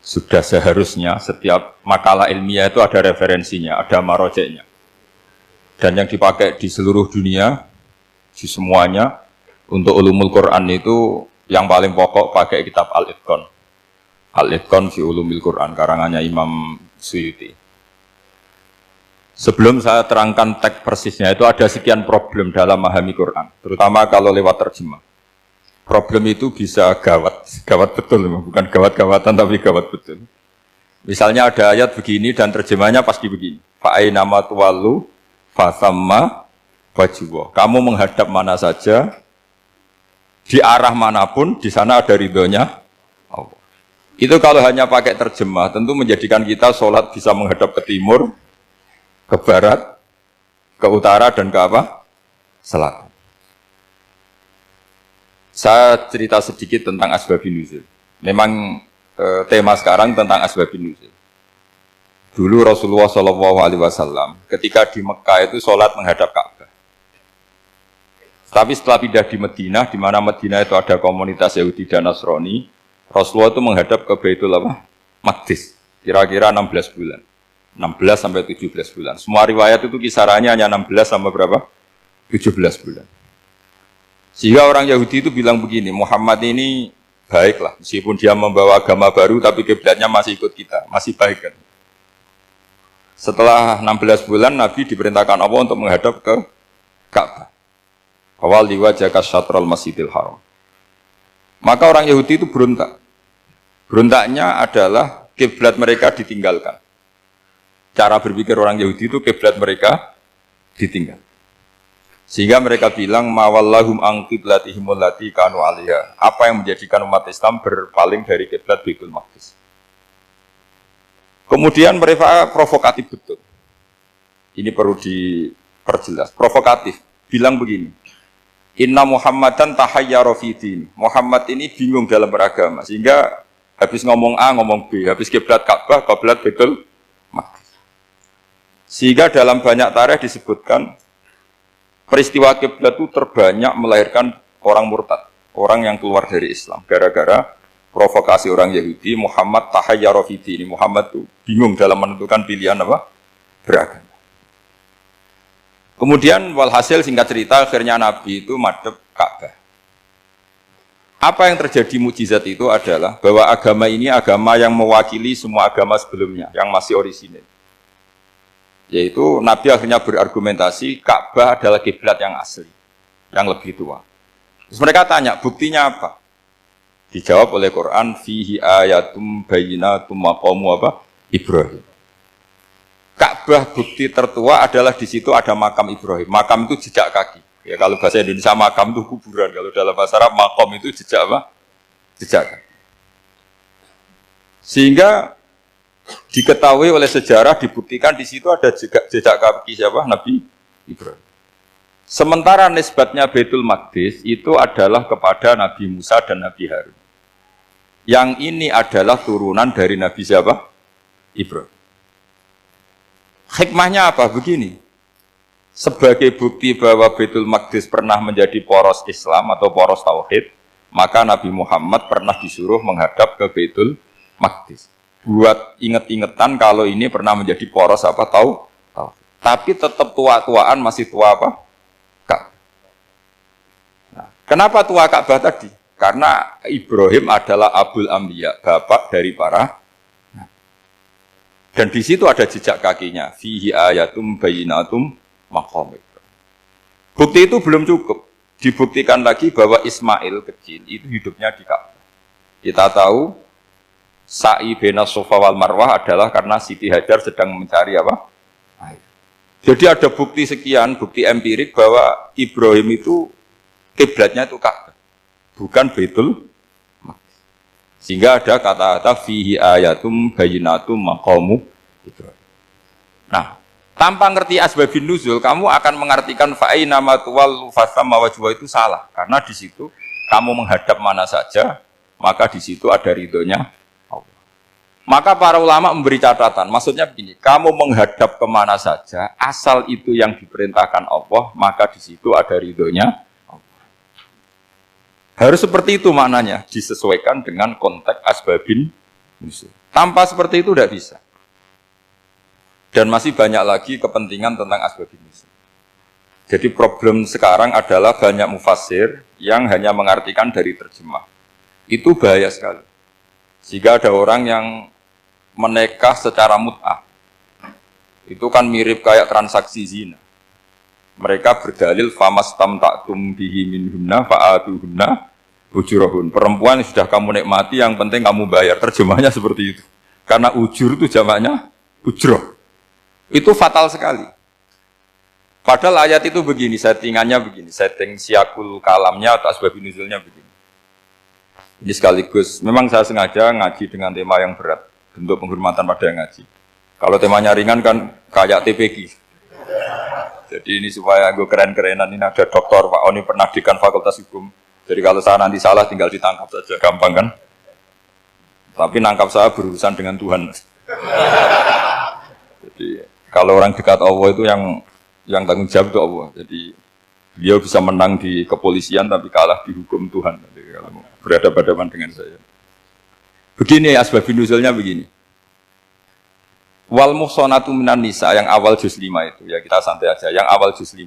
Sudah seharusnya setiap makalah ilmiah itu ada referensinya, ada marojeknya. Dan yang dipakai di seluruh dunia, di semuanya, untuk ulumul Quran itu yang paling pokok pakai kitab Al-Itqan. Al-Itqan fi ulumil Quran, karangannya Imam Suyuti. Sebelum saya terangkan teks persisnya, itu ada sekian problem dalam memahami Quran, terutama kalau lewat terjemah. Problem itu bisa gawat betul, bukan gawat-gawatan tapi gawat betul. Misalnya ada ayat begini dan terjemahnya pasti begini. Fa'ainama tuwallu fasamma wajhuwa. Kamu menghadap mana saja, di arah manapun, di sana ada ridhonya Allah. Itu kalau hanya pakai terjemah, tentu menjadikan kita sholat bisa menghadap ke timur, ke barat, ke utara, dan ke apa? Selatan. Saya cerita sedikit tentang asbabun nuzul. Memang tema sekarang tentang asbabun nuzul. Dulu Rasulullah SAW ketika di Mekah itu sholat menghadap Ka'bah. Tapi setelah pindah di Madinah, di mana Madinah itu ada komunitas Yahudi dan Nasrani, Rasulullah itu menghadap ke Baitul Maqdis, kira-kira 16 bulan. 16 sampai 17 bulan. Semua riwayat itu kisarannya hanya 16 sampai berapa? 17 bulan. Sehingga orang Yahudi itu bilang begini, Muhammad ini baiklah, meskipun dia membawa agama baru, tapi kiblatnya masih ikut kita, masih baik kan. Setelah 16 bulan, Nabi diperintahkan Allah untuk menghadap ke Ka'bah. Awal liwajaka syatrul masjidil haram. Maka orang Yahudi itu berontak. Berontaknya adalah kiblat mereka ditinggalkan. Cara berpikir orang Yahudi itu kiblat mereka ditinggal. Sehingga mereka bilang mawallahum an qiblatihimul lati kanu 'alaiha. Apa yang menjadikan umat Islam berpaling dari kiblat Baitul Maqdis. Kemudian mereka provokatif betul. Ini perlu diperjelas. Provokatif. Bilang begini. Inna Muhammadan tahayyara fi din. Muhammad ini bingung dalam beragama. Sehingga habis ngomong A ngomong B, habis kiblat Ka'bah, kiblat Baitul Maqdis. Sehingga dalam banyak tarikh disebutkan peristiwa kiblat itu terbanyak melahirkan orang murtad, orang yang keluar dari Islam gara-gara provokasi orang Yahudi. Muhammad tahayyara fi din. Muhammad itu bingung dalam menentukan pilihan apa? Beragama. Kemudian walhasil singkat cerita akhirnya Nabi itu madhep Ka'bah. Apa yang terjadi mukjizat itu adalah bahwa agama ini agama yang mewakili semua agama sebelumnya yang masih orisinil. Yaitu Nabi akhirnya berargumentasi Ka'bah adalah kiblat yang asli, yang lebih tua. Terus mereka tanya, buktinya apa? Dijawab oleh Quran, fihi ayatum bayyinatum maqamu apa? Ibrahim. Ka'bah bukti tertua adalah di situ ada makam Ibrahim. Makam itu jejak kaki. Ya kalau bahasa Indonesia makam itu kuburan, kalau dalam bahasa Arab maqam itu jejak apa? Jejak kaki. Sehingga diketahui oleh sejarah, dibuktikan di situ ada jejak kaki siapa? Nabi Ibrahim. Sementara nisbatnya Baitul Maqdis itu adalah kepada Nabi Musa dan Nabi Harun. Yang ini adalah turunan dari Nabi siapa? Ibrahim. Hikmahnya apa? Begini. Sebagai bukti bahwa Baitul Maqdis pernah menjadi poros Islam atau poros Tauhid, maka Nabi Muhammad pernah disuruh menghadap ke Baitul Maqdis. Buat inget-ingetan kalau ini pernah menjadi poros apa tahu. Tapi tetap tua-tuaan masih tua apa? Ka'bah. Nah, kenapa tua Ka'bah tadi? Karena Ibrahim adalah Abul Anbiya, bapak dari para. Dan di situ ada jejak kakinya. Fihi ayatum bayyinatum maqam. Bukti itu belum cukup. Dibuktikan lagi bahwa Ismail kecil itu hidupnya di Ka'bah. Kita tahu sa'i baina Safa wal Marwah adalah karena Siti Hajar sedang mencari apa? Air. Jadi ada bukti sekian, bukti empirik bahwa Ibrahim itu kiblatnya itu Ka'bah, bukan Baitul Maqdis. Sehingga ada kata-kata fihi ayatum bayyinatum maqamu Ibrahim. Nah, tanpa ngerti asbabun nuzul, kamu akan mengartikan fa'aina ma tuwallu fasamma wajhuhu itu salah, karena di situ kamu menghadap mana saja, maka di situ ada ridhonya. Maka para ulama memberi catatan, maksudnya begini, kamu menghadap kemana saja, asal itu yang diperintahkan Allah, maka di situ ada ridhonya Allah. Harus seperti itu maknanya, disesuaikan dengan konteks asbabun nusul. Tanpa seperti itu tidak bisa. Dan masih banyak lagi kepentingan tentang asbabun nusul. Jadi problem sekarang adalah banyak mufassir yang hanya mengartikan dari terjemah. Itu bahaya sekali. Jika ada orang yang menikah secara mut'ah, itu kan mirip kayak transaksi zina. Mereka berdalil famastam ta'tum bihi minhunna fa'atuhunna ujurahun. Perempuan yang sudah kamu nikmati, yang penting kamu bayar. Terjemahnya seperti itu. Karena ujur itu jamaknya ujroh. Itu fatal sekali. Padahal ayat itu begini, settingannya begini, setting siakul kalamnya atau asbabun nuzulnya begini. Ini sekaligus, memang saya sengaja ngaji dengan tema yang berat, bentuk penghormatan pada yang ngaji. Kalau temanya ringan kan kayak TPQ. Jadi ini supaya gue keren-kerenan, ini ada doktor Pak Oni pernah dekan Fakultas Hukum. Jadi kalau saya nanti salah tinggal ditangkap saja, gampang kan? Tapi nangkap saya berurusan dengan Tuhan. Jadi kalau orang dekat Allah itu yang tanggung jawab itu Allah. Jadi beliau bisa menang di kepolisian tapi kalah di hukum Tuhan. Jadi kalau berhadapan-hadapan dengan saya. Begini asbabun nuzulnya begini. Wal muhsanatu minan nisa yang awal juz 5 itu, ya kita santai aja. Yang awal juz 5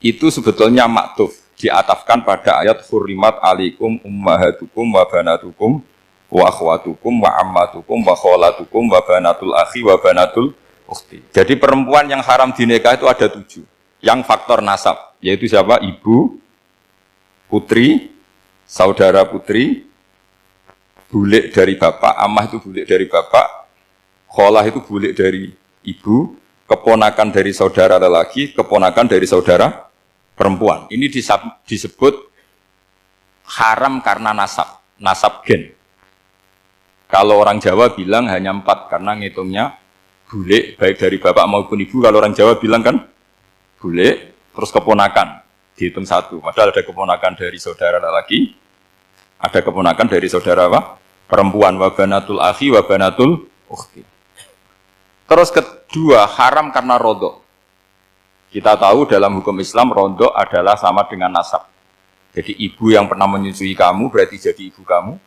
itu sebetulnya maktuf, diatafkan pada ayat hurrimat alaikum ummahatukum wa banatukum wa akhwatukum wa ammatukum wa kholatukum wa banatul akhi wa banatul ukhti. Jadi perempuan yang haram dinikah itu ada 7. Yang faktor nasab, yaitu siapa? Ibu, putri, saudara putri, bulik dari bapak, ammah itu bulik dari bapak, kholah itu bulik dari ibu, keponakan dari saudara lelaki, keponakan dari saudara perempuan. Ini disebut haram karena nasab, nasab gen. Kalau orang Jawa bilang hanya 4 karena ngitungnya bulik baik dari bapak maupun ibu. Kalau orang Jawa bilang kan bulik terus keponakan dihitung 1. Padahal ada keponakan dari saudara lelaki, ada keponakan dari saudara apa? Perempuan, wa banatul akhi wa banatul ukhti. Terus kedua, haram karena rodok. Kita tahu dalam hukum Islam, rodok adalah sama dengan nasab. Jadi ibu yang pernah menyusui kamu berarti jadi ibu kamu.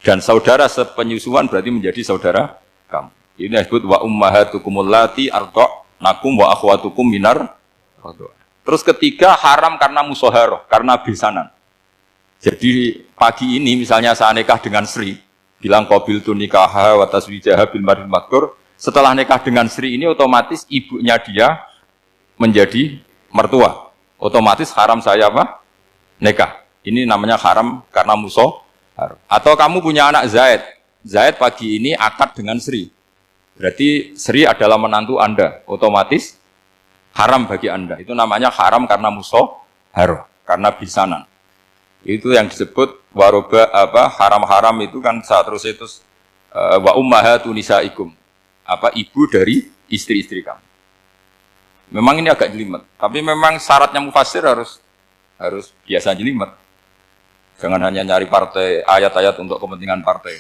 Dan saudara sepenyusuan berarti menjadi saudara kamu. Ini disebut wa ummahatukumul lati arda'nakum wa akhwatukum minar rodok. Terus ketiga, haram karena musoharoh, karena besanan. Jadi pagi ini misalnya saya nikah dengan Sri, bilang qabil tu nikaha wa taswijaha bil maril madkur. Setelah nikah dengan Sri ini otomatis ibunya dia menjadi mertua. Otomatis haram saya apa? Nikah. Ini namanya haram karena musoh. Atau kamu punya anak Zaid. Zaid pagi ini akad dengan Sri. Berarti Sri adalah menantu Anda. Otomatis haram bagi Anda. Itu namanya haram karena musoh haram. Karena bisanan. Itu yang disebut waroba apa haram-haram itu kan saat terus itu wa ummahatu nisaikum. Apa ibu dari istri-istri kamu. Memang ini agak jelimet, tapi memang syaratnya mufassir harus biasa jelimet. Jangan hanya nyari partai ayat-ayat untuk kepentingan partai.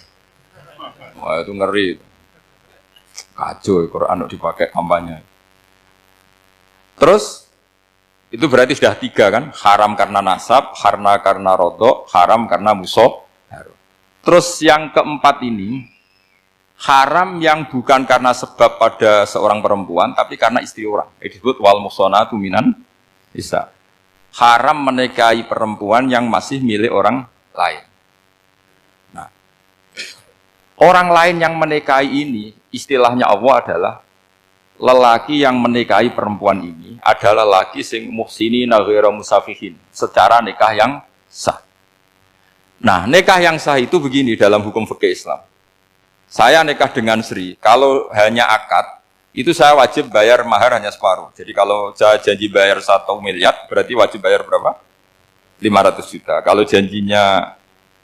Wah itu ngeri. Kacau Quran dipakai kampanye. Terus itu berarti sudah 3 kan? Haram karena nasab, karena rodok, haram karena musoh. Terus yang keempat ini haram yang bukan karena sebab pada seorang perempuan, tapi karena istri orang. Itu disebut wal muhsanatu minan nisa. Haram menikahi perempuan yang masih milik orang lain. Nah, orang lain yang menikahi ini, istilahnya Allah adalah lelaki yang menikahi perempuan ini adalah lelaki sing muhsinina ghairu musafihin, secara nikah yang sah. Nah, nikah yang sah itu begini dalam hukum fikih Islam. Saya nikah dengan Sri, kalau hanya akad, itu saya wajib bayar mahar hanya separuh. Jadi kalau saya janji bayar 1 miliar, berarti wajib bayar berapa? 500 juta. Kalau janjinya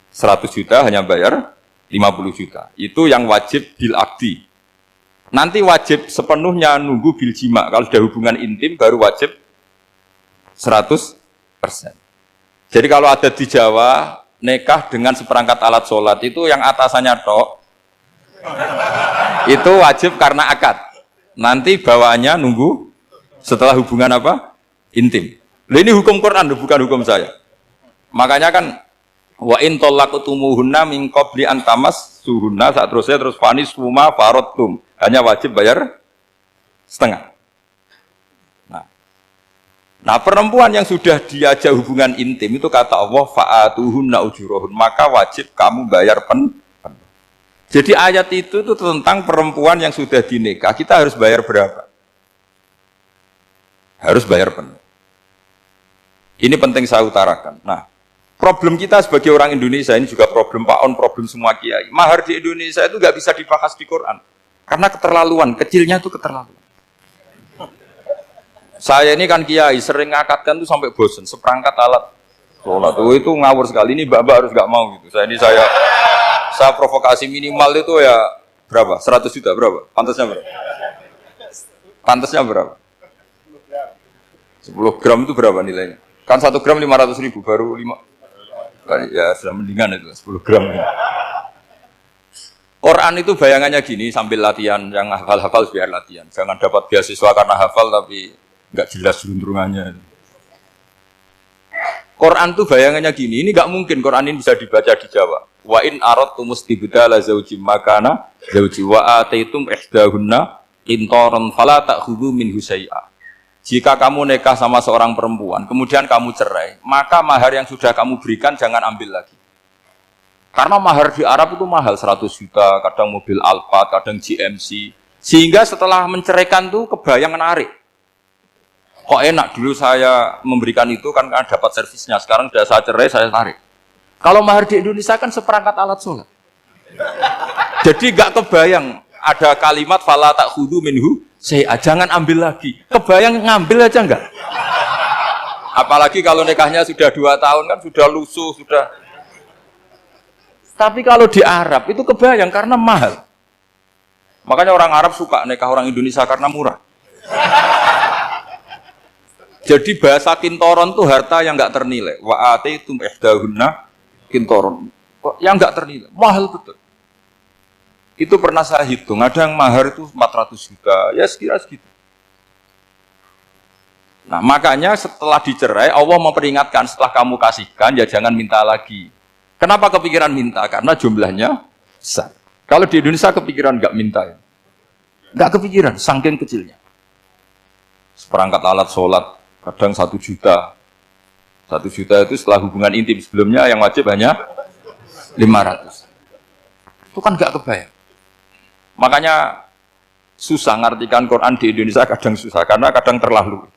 100 juta, hanya bayar 50 juta. Itu yang wajib bil akdi. Nanti wajib sepenuhnya nunggu bil jima. Kalau sudah hubungan intim, baru wajib 100%. Jadi kalau ada di Jawa, nikah dengan seperangkat alat sholat, itu yang atasannya tok, itu wajib karena akad. Nanti bawaannya nunggu setelah hubungan apa? Intim. Nah, ini hukum Quran, bukan hukum saya. Makanya kan wa in talaqtumuhunna min qabli an suhunna saat terusnya terus fanis suma farotum hanya wajib bayar setengah. Nah perempuan yang sudah diajak hubungan intim itu kata Allah fa'atuhunna ujurahun maka wajib kamu bayar penuh. Jadi ayat itu tentang perempuan yang sudah dinikah kita harus bayar berapa? Harus bayar penuh. Ini penting saya utarakan. Nah problem kita sebagai orang Indonesia ini juga problem Pak On, problem semua kiai. Mahar di Indonesia itu nggak bisa dibahas di Quran karena keterlaluan, kecilnya itu keterlaluan. Saya ini kan kiai, sering ngakatkan tuh sampai bosen, seperangkat alat sholat. Itu ngawur sekali, ini mbak-mbak harus gak mau gitu. Saya provokasi minimal itu ya berapa? 100 juta berapa? Pantasnya berapa? Pantasnya berapa? 10 gram itu berapa nilainya? Kan 1 gram 500.000 baru 5. Ya sudah mendingan itu 10 gram. Quran itu bayangannya gini sambil latihan, yang hafal-hafal biar latihan. Jangan dapat beasiswa karena hafal tapi nggak jelas juntrungannya. Quran tuh bayangannya gini, ini nggak mungkin Quran ini bisa dibaca di Jawa. Wa in aradtum mustibdala zaujim makana zauji wa ataitum ihdahunna qintaran fala ta'khudhu minhu syai'a. Jika kamu nikah sama seorang perempuan, kemudian kamu cerai, maka mahar yang sudah kamu berikan jangan ambil lagi. Karena mahar di Arab itu mahal 100 juta, kadang mobil Alphard, kadang GMC. Sehingga setelah menceraikan tuh kebayang menarik. Kok enak dulu saya memberikan itu kan dapat servisnya. Sekarang sudah saya cerai, saya tarik. Kalau mahar di Indonesia kan seperangkat alat sholat. Jadi gak kebayang ada kalimat fala ta'khudhu minhu syai'a, jangan ambil lagi. Kebayang ngambil aja enggak? Apalagi kalau nikahnya sudah 2 tahun kan sudah lusuh, sudah. Tapi kalau di Arab itu kebayang karena mahal. Makanya orang Arab suka nikah orang Indonesia karena murah. Jadi bahasa kintoron itu harta yang enggak ternilai. Wa ataitum ihdahunna kintoron. Yang enggak ternilai, mahal betul. Itu pernah saya hitung, ada yang mahar itu 400 juta, ya sekira segitu. Nah makanya setelah dicerai, Allah memperingatkan setelah kamu kasihkan, ya jangan minta lagi. Kenapa kepikiran minta? Karena jumlahnya besar. Kalau di Indonesia kepikiran enggak minta ya? Enggak kepikiran, saking kecilnya. Seperangkat alat sholat, kadang 1 juta. 1 juta itu setelah hubungan intim, sebelumnya yang wajib hanya 500. Itu kan enggak kebayang. Makanya susah ngartikan Quran di Indonesia, kadang susah, karena kadang terlalu.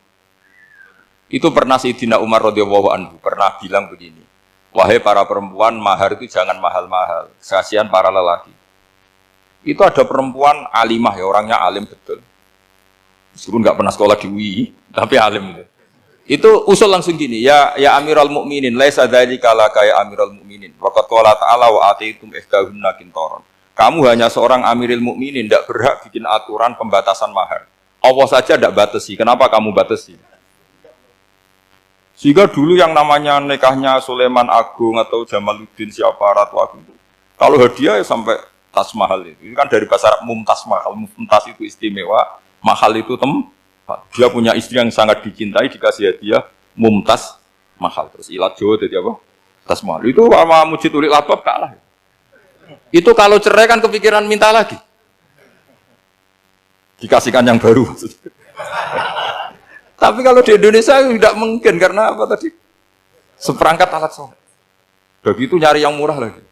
Itu pernah Sayyidina Umar radhiyallahu anhu pernah bilang begini, wahai para perempuan, mahar itu jangan mahal-mahal, kasihan para lelaki. Itu ada perempuan alimah ya, orangnya alim betul. Meskipun nggak pernah sekolah di UI, tapi alim itu. Itu usul langsung gini, ya Amirul Mukminin, laisa dzalika laka ya Amirul Mukminin. Waqad qala ta'ala wa ataitum ihdahunna qintaran. Kamu hanya seorang Amirul Mukminin, tidak berhak bikin aturan pembatasan mahar. Allah saja tidak batasi, kenapa kamu batasi? Sehingga dulu yang namanya nikahnya Sulaiman Agung atau Jamaluddin siapa Ratu Agung, kalau hadiah ya sampai tas mahal itu. Ini kan dari bahasa Arab mumtaz mahal, mumtaz itu istimewa, mahal itu tempat. Dia punya istri yang sangat dicintai, dikasih hadiah mumtaz mahal. Terus ilat Jawa jadi apa? Tas mahal. Itu sama Mujid Ulil Albab kalah. Itu kalau cerai kan kepikiran minta lagi. Dikasihkan yang baru. Tapi kalau di Indonesia tidak mungkin, karena apa tadi? Seperangkat alat sholat. Begitu nyari yang murah lagi.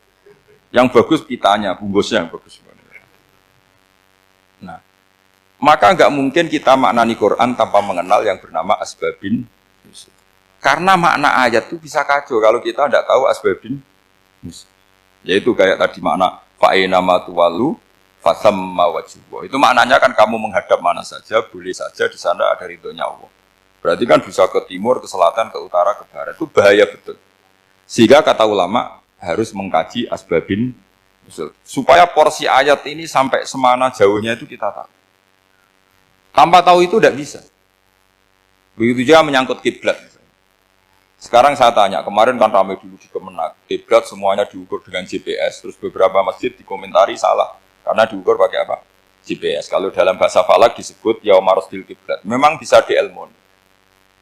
Yang bagus kitanya, bungkusnya yang bagus. Nah, maka nggak mungkin kita maknani Quran tanpa mengenal yang bernama asbabin. Karena makna ayat itu bisa kacau kalau kita tidak tahu asbabin. Yaitu kayak tadi makna fa'ina matuwalu fasamma wajibwa. Itu maknanya kan kamu menghadap mana saja, boleh saja di sana ada ridhonya Allah. Berarti kan bisa ke timur, ke selatan, ke utara, ke barat. Itu bahaya betul. Sehingga kata ulama harus mengkaji asbabin usul. Supaya porsi ayat ini sampai semana jauhnya itu kita tahu. Tanpa tahu itu tidak bisa. Begitu juga menyangkut kiblat. Sekarang saya tanya, kemarin kan ramai dulu di Kemenak, kiblat semuanya diukur dengan GPS, terus beberapa masjid dikomentari salah, karena diukur pakai apa? GPS. Kalau dalam bahasa falak disebut yaumarosdil kiblat. Memang bisa diilmun.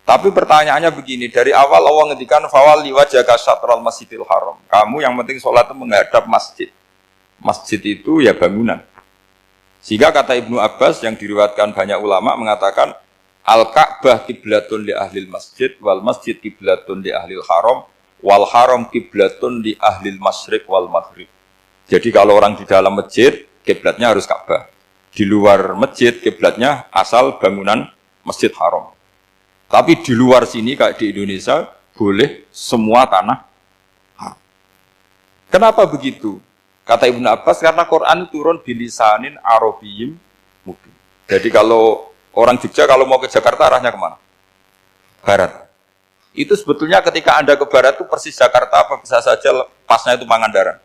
Tapi pertanyaannya begini, dari awal Allah ngendikan fawalli wajhaka syatral masjidil haram. Kamu yang penting sholat itu menghadap masjid. Masjid itu ya bangunan. Sehingga kata Ibnu Abbas yang diriwayatkan banyak ulama mengatakan Al-Ka'bah kiblatun li ahlil masjid wal masjid kiblatun li ahlil haram wal haram kiblatun li ahlil masyriq wal maghrib. Jadi kalau orang di dalam masjid kiblatnya harus Ka'bah. Di luar masjid kiblatnya asal bangunan Masjid Haram. Tapi di luar sini kayak di Indonesia boleh semua tanah. Kenapa begitu? Kata Ibnu Abbas karena Quran turun bilisanin Arabiyyim mubin. Jadi kalau orang Jogja kalau mau ke Jakarta arahnya kemana? Barat. Itu sebetulnya ketika Anda ke barat itu persis Jakarta apa bisa saja pasnya itu Pangandaran.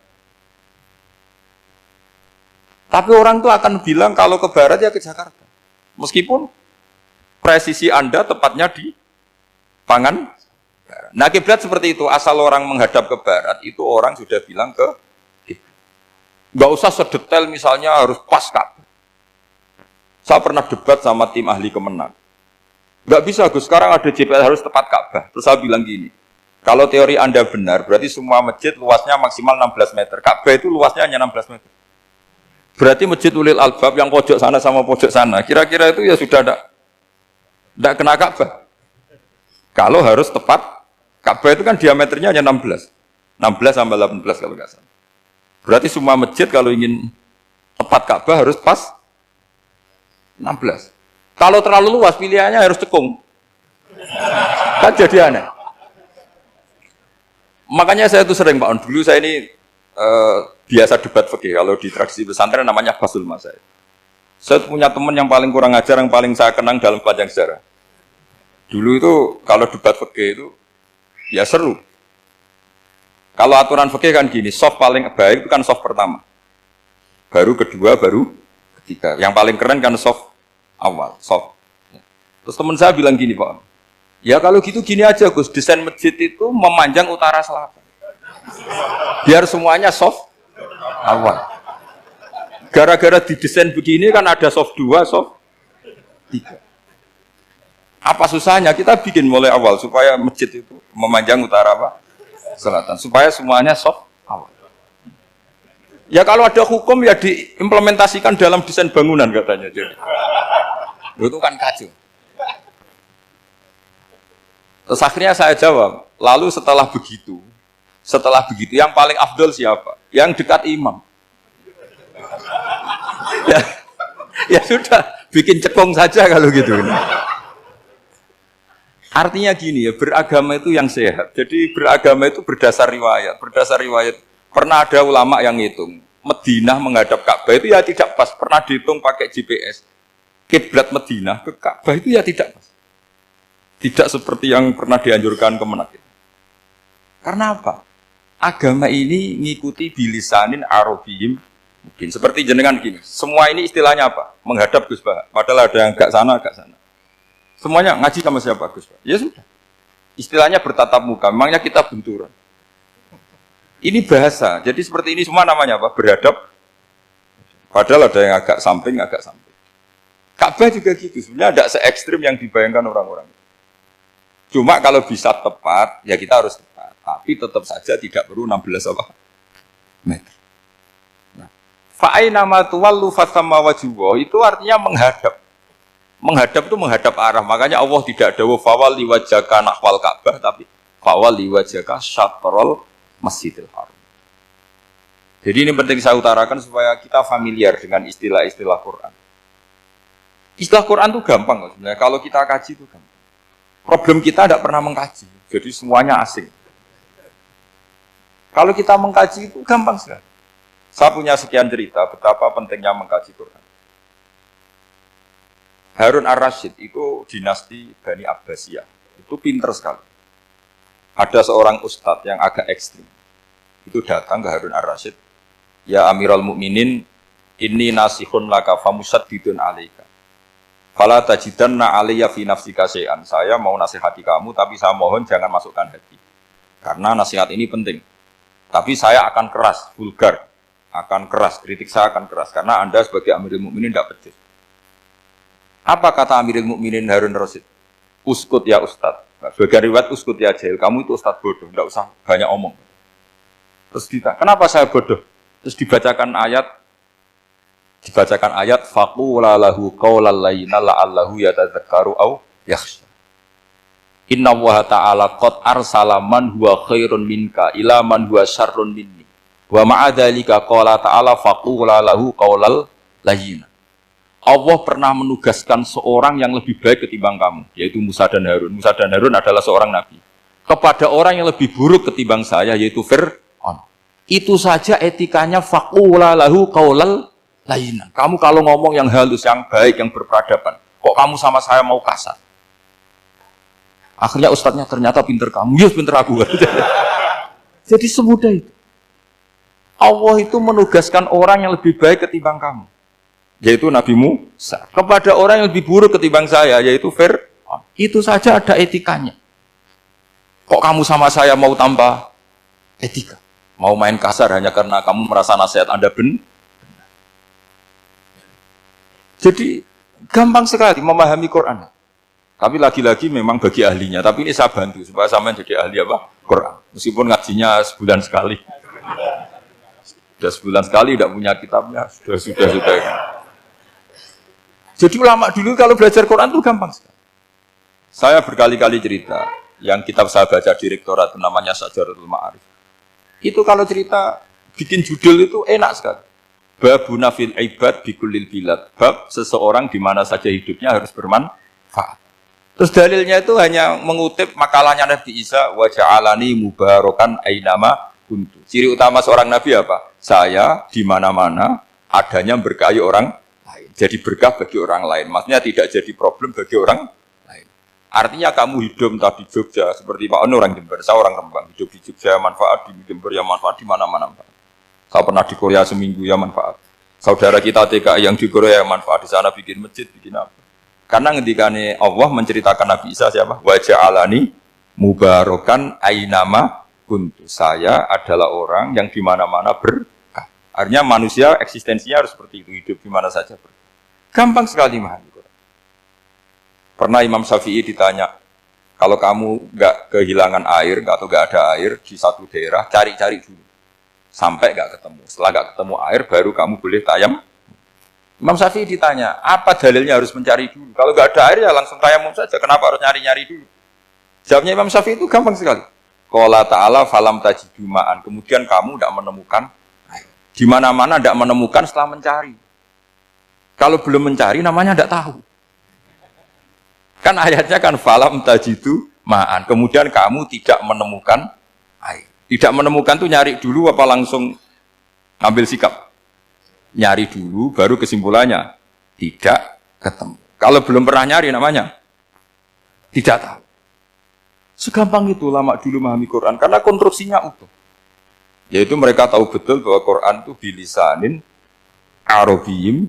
Tapi orang itu akan bilang kalau ke barat ya ke Jakarta. Meskipun presisi Anda tepatnya di Pangandaran. Nah kiblat seperti itu, asal orang menghadap ke barat, itu orang sudah bilang ke kiblat. Nggak usah sedetail misalnya harus pas Ka'bah. Saya pernah debat sama tim ahli Kemenang. Nggak bisa Gus, sekarang ada GPS harus tepat Ka'bah. Terus saya bilang gini, kalau teori Anda benar, berarti semua masjid luasnya maksimal 16 meter. Ka'bah itu luasnya hanya 16 meter. Berarti masjid Ulil Albab yang pojok sana sama pojok sana, kira-kira itu ya sudah tidak kena Ka'bah. Kalau harus tepat, Ka'bah itu kan diameternya hanya 16 sampai 18 kalau nggak salah. Berarti semua masjid kalau ingin tepat Ka'bah harus pas 16. Kalau terlalu luas pilihannya harus cekung. Kan jadi aneh. Makanya saya itu sering Pak On, dulu saya ini biasa debat fikih kalau di tradisi pesantren namanya Basul Masail. Saya punya teman yang paling kurang ajar, yang paling saya kenang dalam panjang sejarah. Dulu itu kalau debat fikih itu ya seru. Kalau aturan fikih kan gini, soft paling baik itu kan soft pertama. Baru kedua, baru ketiga. Yang paling keren kan soft awal, soft. Terus teman saya bilang gini Pak, ya kalau gitu gini aja Gus, desain masjid itu memanjang utara selatan. Biar semuanya soft awal. Gara-gara didesain begini kan ada soft 2, soft 3. Apa susahnya kita bikin mulai awal supaya masjid itu memanjang utara apa? Selatan. Supaya semuanya soft awal. Ya kalau ada hukum ya diimplementasikan dalam desain bangunan katanya. Jadi. Itu kan kacau. Terus akhirnya saya jawab, lalu setelah begitu yang paling afdol siapa? Yang dekat imam. Ya sudah, bikin cekung saja kalau gitu. Artinya gini ya, beragama itu yang sehat. Jadi beragama itu berdasar riwayat. Berdasar riwayat, pernah ada ulama yang ngitung. Madinah menghadap Ka'bah itu ya tidak pas. Pernah dihitung pakai GPS. Kiblat Madinah ke Ka'bah itu ya tidak pas. Tidak seperti yang pernah dianjurkan Kemenak. Karena apa? Agama ini ngikuti bilisanin Arabiyyim mungkin. Seperti jenengan gini. Semua ini istilahnya apa? Menghadap Gus Bah. Padahal ada yang agak sana. Semuanya ngaji sama siapa Gus Bah? Ya sudah. Istilahnya bertatap muka. Memangnya kita benturan. Ini bahasa. Jadi seperti ini semua namanya apa? Berhadap. Padahal ada yang agak samping. Ka'bah juga gitu. Sebenarnya tidak se-ekstrim yang dibayangkan orang-orang. Cuma kalau bisa tepat, ya kita harus tepat. Tapi tetap saja tidak perlu 16 meter. Nah, fa'aina ma tuwallu fathamma wajhullah itu artinya menghadap. Menghadap itu menghadap arah. Makanya Allah tidak dawuh fawalli wajhaka nahwal Ka'bah, tapi fawalli wajhaka syatrul Masjidil Haram. Jadi ini penting saya utarakan supaya kita familiar dengan istilah-istilah Quran. Istilah Quran itu gampang sebenarnya. Kalau kita kaji itu gampang. Problem kita tidak pernah mengkaji. Jadi semuanya asing. Kalau kita mengkaji itu gampang sekali. Saya punya sekian cerita betapa pentingnya mengkaji Quran. Harun ar-Rasyid itu dinasti Bani Abbasiyah. Itu pinter sekali. Ada seorang ustadz yang agak ekstrim. Itu datang ke Harun ar-Rasyid. Ya Amirul Mukminin, inni nasihun laka famusaddidun alaika. Fala tajidanna alayya fi nafsika syai'an. Saya mau nasihati kamu, tapi saya mohon jangan masukkan hati. Karena nasihat ini penting. Tapi saya akan keras, vulgar. Akan keras, kritik saya akan keras. Karena Anda sebagai Amirul Mukminin tidak becus. Apa kata Amirul Mukminin Harun ar-Rasyid? Uskut ya Ustadz. Sebagai riwayat uskut ya jahil. Kamu itu Ustadz bodoh, tidak usah banyak omong. Terus kita, kenapa saya bodoh? Terus dibacakan ayat faqula lahu qaulal layyina la'allahu yatadzakkaru aw yakhsha. Inna Allaha ta'ala qad arsala man huwa khairun minka ila man huwa syarrun minni. Wa ma'a dzalika qala ta'ala faqula lahu qaulal layyina. Allah pernah menugaskan seorang yang lebih baik ketimbang kamu, yaitu Musa dan Harun. Musa dan Harun adalah seorang nabi. Kepada orang yang lebih buruk ketimbang saya, yaitu Fir'aun. Itu saja etikanya faqula lahu qaulal layyina. Kamu kalau ngomong yang halus, yang baik, yang berperadaban, kok kamu sama saya mau kasar? Akhirnya ustadznya ternyata pinter kamu, yes pinter aku. Jadi semudah itu. Allah itu menugaskan orang yang lebih baik ketimbang kamu, yaitu Nabi Musa, kepada orang yang lebih buruk ketimbang saya, yaitu Fir'aun. Itu saja ada etikanya. Kok kamu sama saya mau tambah etika? Mau main kasar hanya karena kamu merasa nasihat Anda benar? Jadi gampang sekali memahami Quran. Tapi lagi-lagi memang bagi ahlinya. Tapi ini saya bantu supaya sampean jadi ahli apa? Quran. Meskipun ngajinya sebulan sekali. Sudah sebulan sekali tidak punya kitabnya. Sudah. Jadi ulama dulu kalau belajar Quran itu gampang sekali. Saya berkali-kali cerita. Yang kitab saya baca di rektorat itu namanya Syajaratul Ma'arif. Itu kalau cerita bikin judul itu enak sekali. Babuna fil ibad bikulil bilad. Bab seseorang di mana saja hidupnya harus bermanfaat. Terus dalilnya itu hanya mengutip makalahnya Nabi Isa, wa ja'alani mubarakan ainama kuntu. Ciri utama seorang nabi apa? Saya di mana-mana adanya berkahi orang lain. Jadi berkah bagi orang lain. Maksudnya tidak jadi problem bagi orang lain. Artinya kamu hidup entah di Jogja seperti Pak Ono orang Jember, saya orang Rembang. Hidup di Jogja manfaat, di Jember ya manfaat, di mana-mana manfaat. Saya pernah di Korea seminggu ya manfaat. Saudara kita TKI yang di Korea manfaat, di sana bikin masjid, bikin apa. Karena ngendikane Allah menceritakan Nabi Isa siapa? Wa ja'alani mubarakan ainama kuntu. Saya adalah orang yang di mana-mana berkah. Artinya manusia eksistensinya harus seperti itu, hidup di mana saja berkah. Gampang sekali memahami Quran. Pernah Imam Syafi'i ditanya, kalau kamu nggak kehilangan air atau nggak ada air di satu daerah, cari-cari dulu. Sampai nggak ketemu. Setelah nggak ketemu air, baru kamu boleh tayam. Imam Syafi'i ditanya, apa dalilnya harus mencari dulu? Kalau nggak ada air ya langsung tayamum saja. Kenapa harus nyari-nyari dulu? Jawabnya Imam Syafi'i itu gampang sekali. Qala ta'ala falam tajidu ma'an. Kemudian kamu tidak menemukan air. Di mana-mana tidak menemukan setelah mencari. Kalau belum mencari namanya tidak tahu. Kan ayatnya kan falam tajidu ma'an. Kemudian kamu tidak menemukan air. Tidak menemukan tuh nyari dulu apa langsung ngambil sikap? Nyari dulu, baru kesimpulannya tidak ketemu. Kalau belum pernah nyari namanya tidak tahu. Segampang itu ulama dulu memahami Quran karena konstruksinya utuh. Yaitu mereka tahu betul bahwa Quran itu bilisanin Arabiyim.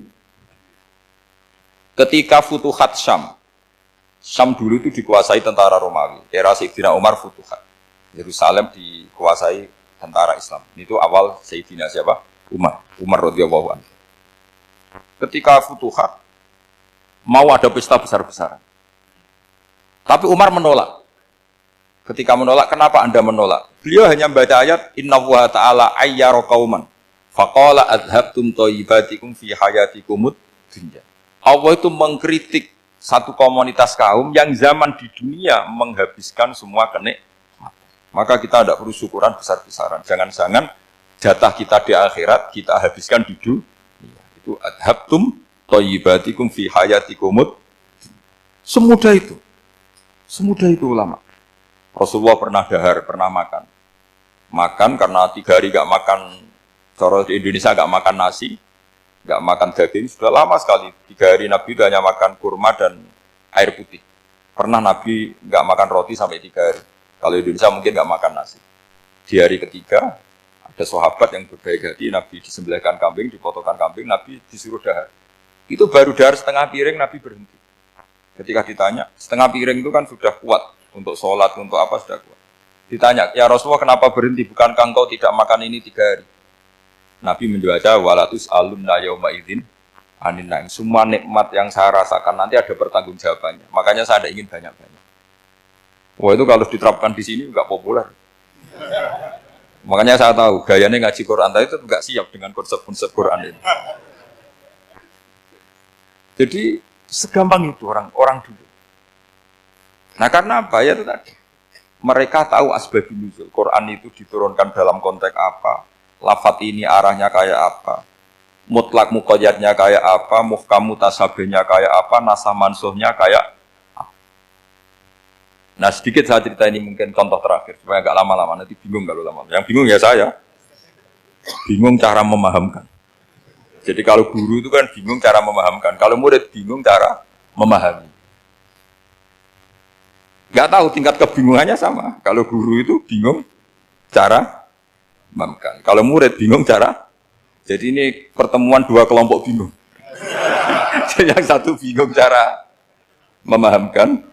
Ketika Futuhat Syam dulu itu dikuasai tentara Romawi. Era Sayyidina Umar Futuhat. Yerusalem dikuasai tentara Islam. Itu awal Sayyidina siapa? Umar radhiyallahu anhu. Ketika Futuhat mau ada pesta besar-besaran. Tapi Umar menolak. Ketika menolak, kenapa Anda menolak? Beliau hanya membaca ayat Innallaha ta'ala ayyara qauman faqala adhabtum thayyibatikum fi hayatikumud dunya. Allah itu mengkritik satu komunitas kaum yang zaman di dunia menghabiskan semua kenikmatan. Maka kita tidak perlu syukuran besar-besaran. Jangan-jangan jatah kita di akhirat kita habiskan di dunia. Itu adhabtum thayyibatikum fi hayatikumud. Semudah itu ulama. Rasulullah pernah dahar, pernah makan. Makan karena 3 hari gak makan, cara di Indonesia gak makan nasi, gak makan daging, sudah lama sekali. 3 hari Nabi itu hanya makan kurma dan air putih. Pernah Nabi gak makan roti sampai 3 hari. Kalau Indonesia mungkin gak makan nasi. Di hari ketiga, ada sahabat yang berbaik hati, Nabi disembelihkan kambing, dipotongkan kambing, Nabi disuruh dahar. Itu baru dahar setengah piring, Nabi berhenti. Ketika ditanya, setengah piring itu kan sudah kuat, untuk sholat, untuk apa sudah kuat. Ditanya, ya Rasulullah kenapa berhenti, bukankah engkau tidak makan ini 3 hari? Nabi menjawab, walatus alumna yauma idzin anin naim. Semua nikmat yang saya rasakan nanti ada pertanggungjawabannya. Makanya saya tidak ingin banyak-banyak. Wah itu kalau diterapkan di sini enggak populer. Makanya saya tahu gayanya ngaji Quran itu nggak siap dengan konsep-konsep Quran ini. Jadi segampang itu orang dulu. Nah karena apa ya itu tadi. Mereka tahu asbabun nuzul. Quran itu diturunkan dalam konteks apa, lafadz ini arahnya kayak apa, mutlak muqayyadnya kayak apa, muhkam mutasabihnya kayak apa, nasah mansuhnya kayak apa. Nah sedikit saya cerita ini mungkin contoh terakhir supaya agak lama-lama, nanti bingung kalau lama. Yang bingung ya saya, bingung cara memahamkan. Jadi kalau guru itu kan bingung cara memahamkan, kalau murid bingung cara memahami. Gak tahu tingkat kebingungannya sama. Kalau guru itu bingung cara memahamkan. Kalau murid bingung cara. Jadi ini pertemuan dua kelompok bingung. Yang satu bingung cara memahamkan,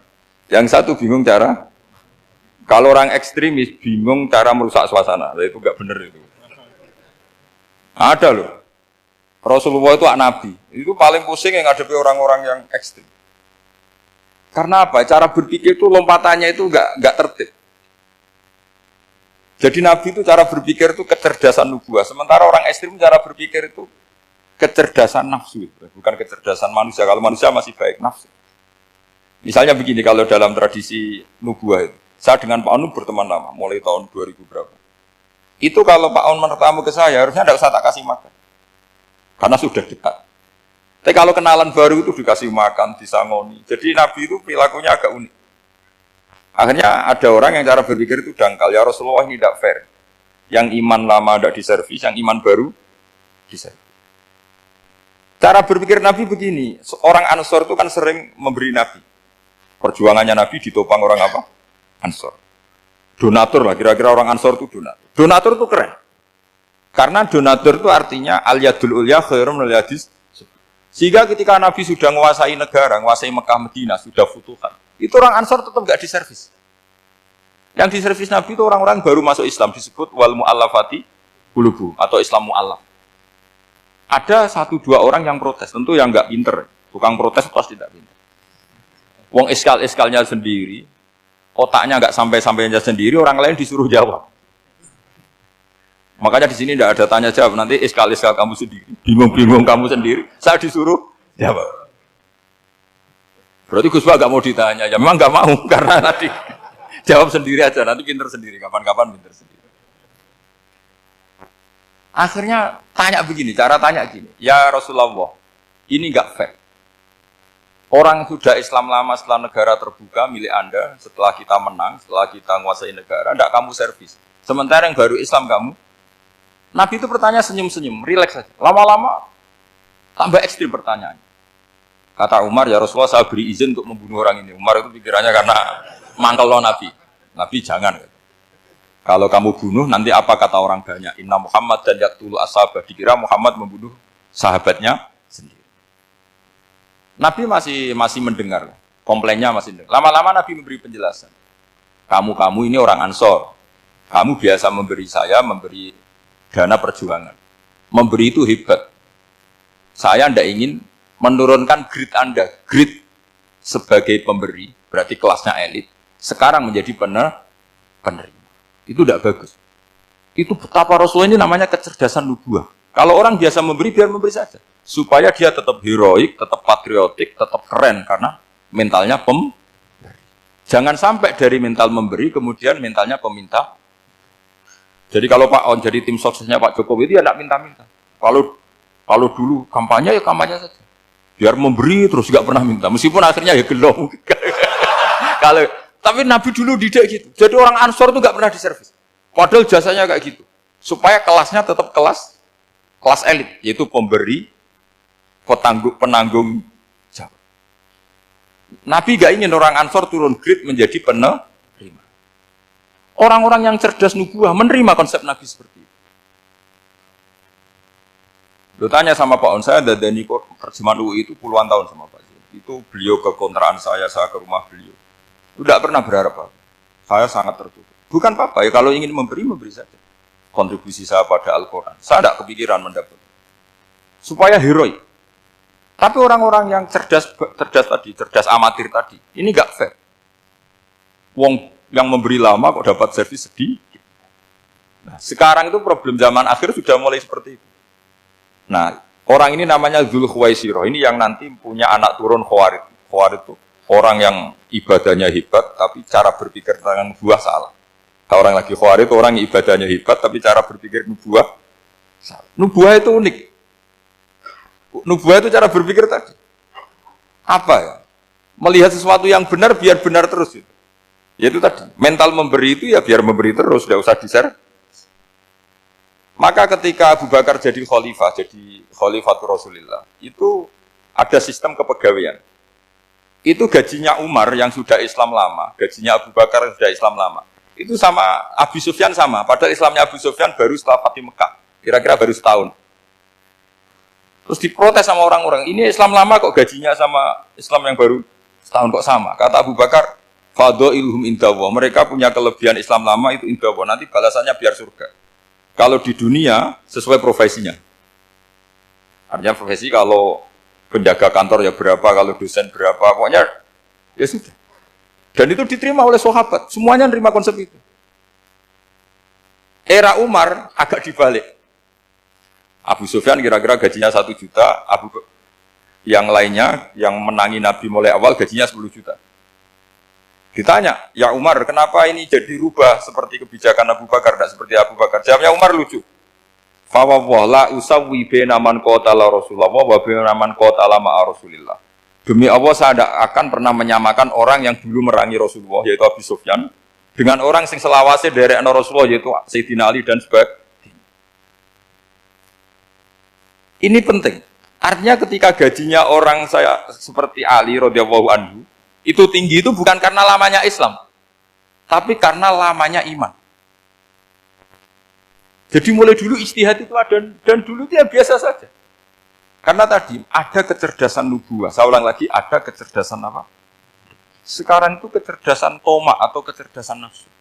yang satu bingung cara. Kalau orang ekstremis bingung cara merusak suasana. Itu gak benar itu. Ada loh. Rasulullah itu nabi. Itu paling pusing yang ngadepi orang-orang yang ekstrim. Karena apa? Cara berpikir itu lompatannya itu enggak tertib. Jadi Nabi itu cara berpikir itu kecerdasan nubuah. Sementara orang ekstrim cara berpikir itu kecerdasan nafsu. Bukan kecerdasan manusia. Kalau manusia masih baik nafsu. Misalnya begini, kalau dalam tradisi nubuah itu. Saya dengan Pak Anu berteman lama, mulai tahun 2000 berapa. Itu kalau Pak Anu bertamu ke saya, harusnya tidak usah tak kasih makan. Karena sudah dekat. Tapi kalau kenalan baru itu dikasih makan, disangoni. Jadi Nabi itu perilakunya agak unik. Akhirnya ada orang yang cara berpikir itu dangkal. Ya Rasulullah ini tidak fair. Yang iman lama tidak diservis, yang iman baru diservis. Cara berpikir Nabi begini. Orang Ansor itu kan sering memberi Nabi. Perjuangannya Nabi ditopang orang apa? Ansor. Donatur lah, kira-kira orang Ansor itu donatur. Donatur itu keren. Karena donatur itu artinya al-yadul ulya khairum al-yadis. Sehingga ketika Nabi sudah menguasai negara, menguasai Mekah Madinah, sudah futuhat, itu orang Ansor tetap nggak diservis. Yang diservis Nabi itu orang-orang baru masuk Islam, disebut wal mu'allafati qulubu atau Islam mu'allaf. Ada 1-2 orang yang protes, tentu yang nggak pinter. Tukang protes pasti tidak pinter. Wong iskal-iskalnya sendiri, otaknya nggak sampai-sampainya sendiri, orang lain disuruh jawab. Makanya di sini tidak ada tanya jawab, nanti iskal-iskal kamu sendiri, bingung-bingung kamu sendiri, saya disuruh jawab. Berarti Gus Pak nggak mau ditanya, ya memang nggak mau karena nanti jawab sendiri aja, nanti pinter sendiri, kapan-kapan pinter sendiri. Akhirnya tanya begini, cara tanya gini, ya Rasulullah, ini nggak fair. Orang sudah Islam lama setelah negara terbuka milik Anda, setelah kita menang, setelah kita menguasai negara, tidak kamu servis. Sementara yang baru Islam kamu, Nabi itu bertanya senyum-senyum, rileks saja. Lama-lama tambah ekstrim pertanyaannya. Kata Umar, ya Rasulullah saya beri izin untuk membunuh orang ini. Umar itu pikirannya karena mangkel lo Nabi. Nabi jangan. Kalau kamu bunuh, nanti apa kata orang banyak? Inna Muhammad dan yaktulu ashabah. Dikira Muhammad membunuh sahabatnya sendiri. Nabi masih mendengar. Komplainnya masih mendengar. Lama-lama Nabi memberi penjelasan. Kamu ini orang Ansor. Kamu biasa memberi saya, memberi dana perjuangan. Memberi itu hebat. Saya tidak ingin menurunkan grade Anda. Grade sebagai pemberi, berarti kelasnya elit. Sekarang menjadi penerima. Itu tidak bagus. Itu betapa Rasulullah ini namanya kecerdasan nubuah. Kalau orang biasa memberi, biar memberi saja. Supaya dia tetap heroik, tetap patriotik, tetap keren. Karena mentalnya pemberi. Jangan sampai dari mental memberi, kemudian mentalnya peminta. Jadi kalau Pak On jadi tim suksesnya Pak Jokowi itu ya tidak minta-minta. Kalau dulu kampanye ya kampanye saja. Biar memberi terus nggak pernah minta. Meskipun akhirnya ya gelo. Tapi Nabi dulu tidak gitu. Jadi orang Ansor itu nggak pernah diservis. Padahal jasanya kayak gitu. Supaya kelasnya tetap kelas elit, yaitu pemberi, penanggung jawab. Nabi nggak ingin orang Ansor turun grade menjadi penerima. Orang-orang yang cerdas nubuah menerima konsep Nabi seperti itu. Lo tanya sama Pak On, saya dadani terjemahan UI itu puluhan tahun sama Pak. Itu beliau ke kontrakan saya ke rumah beliau. Tidak pernah berharap apa. Saya sangat tertutup. Bukan apa-apa ya, kalau ingin memberi saja. Kontribusi saya pada Al-Quran. Saya tidak kepikiran mendapat. Supaya heroik. Tapi orang-orang yang cerdas amatir tadi, ini nggak fair. Wong yang memberi lama kok dapat servis sedikit. Nah, sekarang itu problem zaman akhir sudah mulai seperti itu. Nah, orang ini namanya Dzul Khuwaisirah. Ini yang nanti punya anak turun Khawarij. Khawarij itu orang yang ibadahnya hebat, tapi cara berpikir tentang nubuwah salah. Kalau orang lagi Khawarij itu orang yang ibadahnya hebat, tapi cara berpikir nubuwah salah. Nubuwah itu unik. Nubuwah itu cara berpikir tadi. Apa ya? Melihat sesuatu yang benar biar benar terus. Yaitu tadi, mental memberi itu ya biar memberi terus, tidak usah di-share. Maka ketika Abu Bakar jadi khalifah, jadi khalifatul Rasulullah, itu ada sistem kepegawaian. Itu gajinya Umar yang sudah Islam lama, gajinya Abu Bakar yang sudah Islam lama. Itu sama Abu Sufyan sama, padahal Islamnya Abu Sufyan baru setelah Fatih Mekah, kira-kira baru setahun. Terus diprotes sama orang-orang, ini Islam lama kok gajinya sama Islam yang baru setahun kok sama. Kata Abu Bakar, fadhailuhum indallah, mereka punya kelebihan Islam lama itu indallah, nanti balasannya biar surga. Kalau di dunia, sesuai profesinya. Artinya profesi kalau penjaga kantor ya berapa, kalau dosen berapa, pokoknya ya sudah. Dan itu diterima oleh sahabat, semuanya menerima konsep itu. Era Umar agak dibalik. Abu Sufyan kira-kira gajinya 1 juta, yang lainnya yang menangi Nabi mulai awal gajinya 10 juta. Ditanya, ya Umar, kenapa ini jadi rubah seperti kebijakan Abu Bakar, tidak seperti Abu Bakar? Jawabnya Umar lucu. Fawwah la usawwi baina man qatala Rasulullah wa baina man qatala ma'a Rasulillah. Demi Allah saya tidak akan pernah menyamakan orang yang dulu merangi Rasulullah, yaitu Abu Sufyan, dengan orang yang selawase dari Rasulullah, yaitu Sayyidina Ali dan sebagainya. Ini penting. Artinya ketika gajinya orang saya seperti Ali radhiyallahu anhu, itu tinggi itu bukan karena lamanya Islam, tapi karena lamanya iman. Jadi mulai dulu ijtihad itu ada, dan dulu dia biasa saja. Karena tadi ada kecerdasan nubuwah, saya ulang lagi, ada kecerdasan apa? Sekarang itu kecerdasan toma atau kecerdasan nafsu.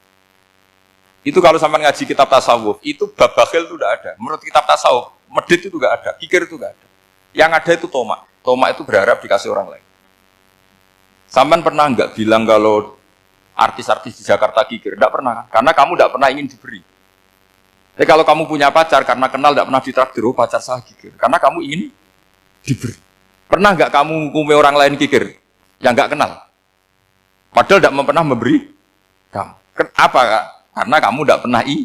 Itu kalau sampai ngaji kitab tasawuf, itu bab bakhil itu tidak ada. Menurut kitab tasawuf, medit itu tidak ada, kikir itu tidak ada. Yang ada itu toma. Toma itu berharap dikasih orang lain. Sampai pernah nggak bilang kalau artis-artis di Jakarta kikir? Tidak pernah, karena kamu tidak pernah ingin diberi. Tapi kalau kamu punya pacar, karena kenal tidak pernah ditraktir, oh pacar saya kikir, karena kamu ingin diberi. Pernah nggak kamu menghukumi orang lain kikir yang nggak kenal? Padahal tidak pernah memberi kamu. Apa kak? Karena kamu tidak pernah ini.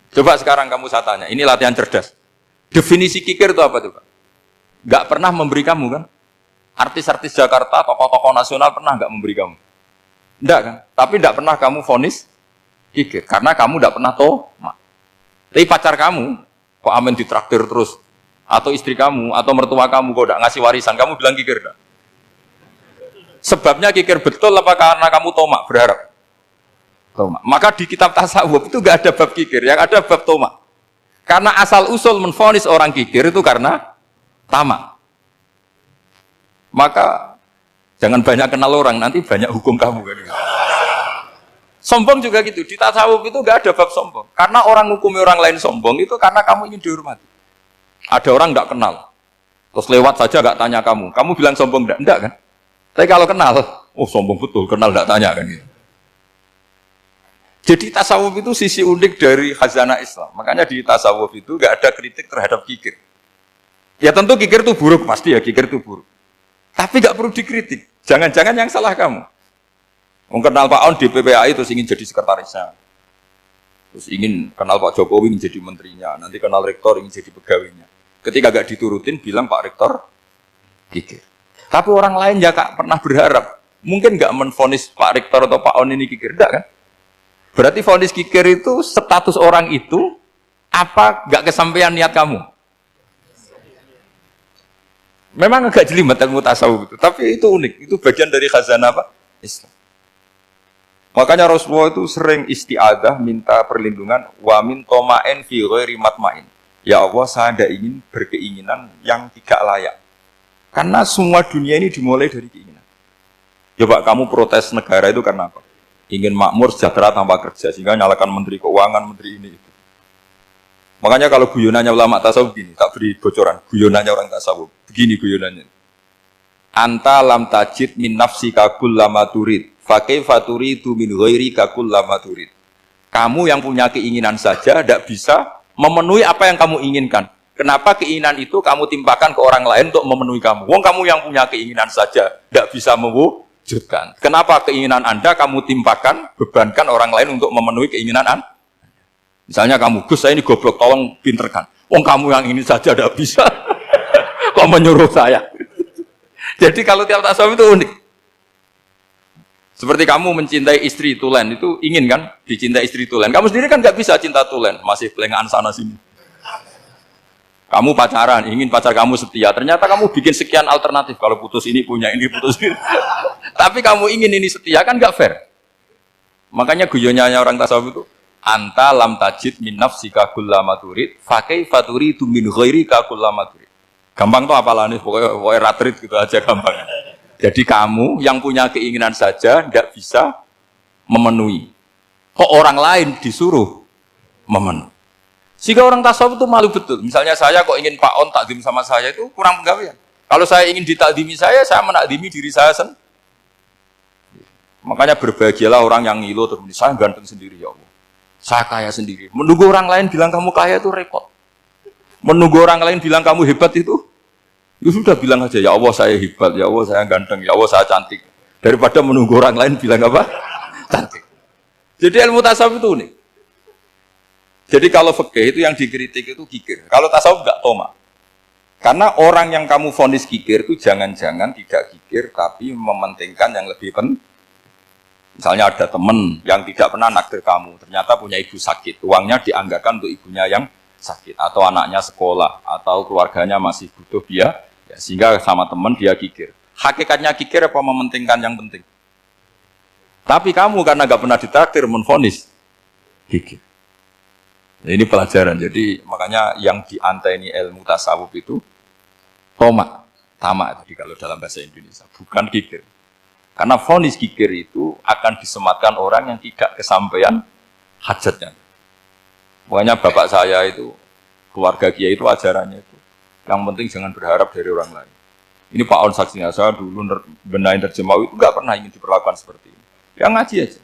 Coba sekarang kamu saya tanya, ini latihan cerdas. Definisi kikir itu apa tuh Pak? Nggak pernah memberi kamu kan? Artis-artis Jakarta, tokoh-tokoh nasional pernah nggak memberi kamu? Enggak kan? Tapi enggak pernah kamu vonis kikir, karena kamu enggak pernah toma. Tapi pacar kamu, kok amin ditraktir terus? Atau istri kamu, atau mertua kamu, kok enggak ngasih warisan, kamu bilang kikir enggak? Sebabnya kikir betul apa karena kamu toma, berharap? Toma. Maka di kitab tasawuf itu enggak ada bab kikir, yang ada bab toma. Karena asal usul menvonis orang kikir itu karena tamak. Maka jangan banyak kenal orang, nanti banyak hukum kamu kan. Sombong juga gitu, di tasawuf itu enggak ada bab sombong. Karena orang hukumi orang lain sombong itu karena kamu ingin dihormati. Ada orang enggak kenal, terus lewat saja enggak tanya kamu bilang sombong enggak kan? Tapi kalau kenal, oh sombong betul, kenal enggak tanya kan gitu. Jadi tasawuf itu sisi unik dari khazanah Islam. Makanya di tasawuf itu enggak ada kritik terhadap kikir. Ya tentu kikir itu buruk, pasti ya kikir itu buruk. Tapi nggak perlu dikritik. Jangan-jangan yang salah kamu. Mengenal Pak On di PPAI terus ingin jadi sekretarisnya. Terus ingin kenal Pak Jokowi ingin jadi menterinya. Nanti kenal rektor ingin jadi pegawainya. Ketika nggak diturutin bilang Pak Rektor kikir. Tapi orang lain ya Kak pernah berharap. Mungkin nggak menvonis Pak Rektor atau Pak On ini kikir. Enggak kan? Berarti vonis kikir itu status orang itu apa nggak kesampaian niat kamu? Memang agak jelimet ilmu tasawuf itu, tapi itu unik. Itu bagian dari khazanah apa? Islam. Makanya Rasulullah itu sering isti'adah, minta perlindungan, wa min toma'in fi ghairi matma'in. Ya Allah, saya tidak ingin berkeinginan yang tidak layak. Karena semua dunia ini dimulai dari keinginan. Coba kamu protes negara itu karena apa? Ingin makmur, sejahtera tanpa kerja, sehingga nyalakan menteri keuangan, menteri ini itu. Makanya kalau guyonannya ulama tasawuf begini, tak beri bocoran, guyonannya orang tasawuf. Begini guyonannya. Anta lam tajid min nafsi kakul lama turid. Fakih faturi tu min ghairi kakul lama turid. Kamu yang punya keinginan saja tidak bisa memenuhi apa yang kamu inginkan. Kenapa keinginan itu kamu timpakan ke orang lain untuk memenuhi kamu? Wong kamu yang punya keinginan saja tidak bisa mewujudkan. Kenapa keinginan Anda kamu timpakan, bebankan orang lain untuk memenuhi keinginan Anda? Misalnya kamu, Gus saya ini goblok, tolong pinterkan. Wong kamu yang ini saja tidak bisa. Kok menyuruh saya? Jadi kalau tiap tasawuf itu unik. Seperti kamu mencintai istri tulen, itu ingin kan dicintai istri tulen. Kamu sendiri kan nggak bisa cinta tulen, masih pelengahan sana sini. Kamu pacaran, ingin pacar kamu setia. Ternyata kamu bikin sekian alternatif. Kalau putus ini punya ini, putus ini. Tapi kamu ingin ini setia, kan nggak fair. Makanya guyonnya orang tasawuf itu, anta lam tajid min nafsika kullama turid, fa kaifa turidu min ghairika kullama turid. Gampang tuh apalane, pokoknya ratrit gitu aja gampang. Jadi kamu yang punya keinginan saja tidak bisa memenuhi. Kok orang lain disuruh memenuhi. Sehingga orang tasawuf itu malu betul. Misalnya saya kok ingin Pak On takdim sama saya itu kurang penggawean. Kalau saya ingin ditakdimi saya menakdimi diri saya sendiri. Makanya berbahagialah orang yang ngilu terus saya ganteng sendiri ya Allah. Saya kaya sendiri. Menunggu orang lain bilang kamu kaya itu repot. Menunggu orang lain bilang kamu hebat itu, ya sudah bilang aja, ya Allah saya hebat, ya Allah saya ganteng, ya Allah saya cantik. Daripada menunggu orang lain bilang apa? Cantik. Jadi ilmu tasawuf itu unik. Jadi kalau fikih itu yang dikritik itu kikir. Kalau tasawuf enggak toma. Karena orang yang kamu vonis kikir itu jangan-jangan tidak kikir, tapi mementingkan yang lebih penting. Misalnya ada teman yang tidak pernah naksir kamu, ternyata punya ibu sakit, uangnya dianggarkan untuk ibunya yang sakit, atau anaknya sekolah, atau keluarganya masih butuh biaya, ya, sehingga sama teman dia kikir. Hakikatnya kikir apa mementingkan yang penting? Tapi kamu karena nggak pernah ditraktir menvonis kikir. Nah, ini pelajaran. Jadi makanya yang dianteni ilmu tasawuf itu tamak tadi kalau dalam bahasa Indonesia, bukan kikir. Karena vonis kikir itu akan disematkan orang yang tidak kesampaian hajatnya. Pokoknya bapak saya itu, keluarga kiai itu ajarannya itu. Yang penting jangan berharap dari orang lain. Ini Pak On saksinya, saya dulu benahin terjemah itu nggak pernah ingin diperlakukan seperti ini. Ya ngaji aja.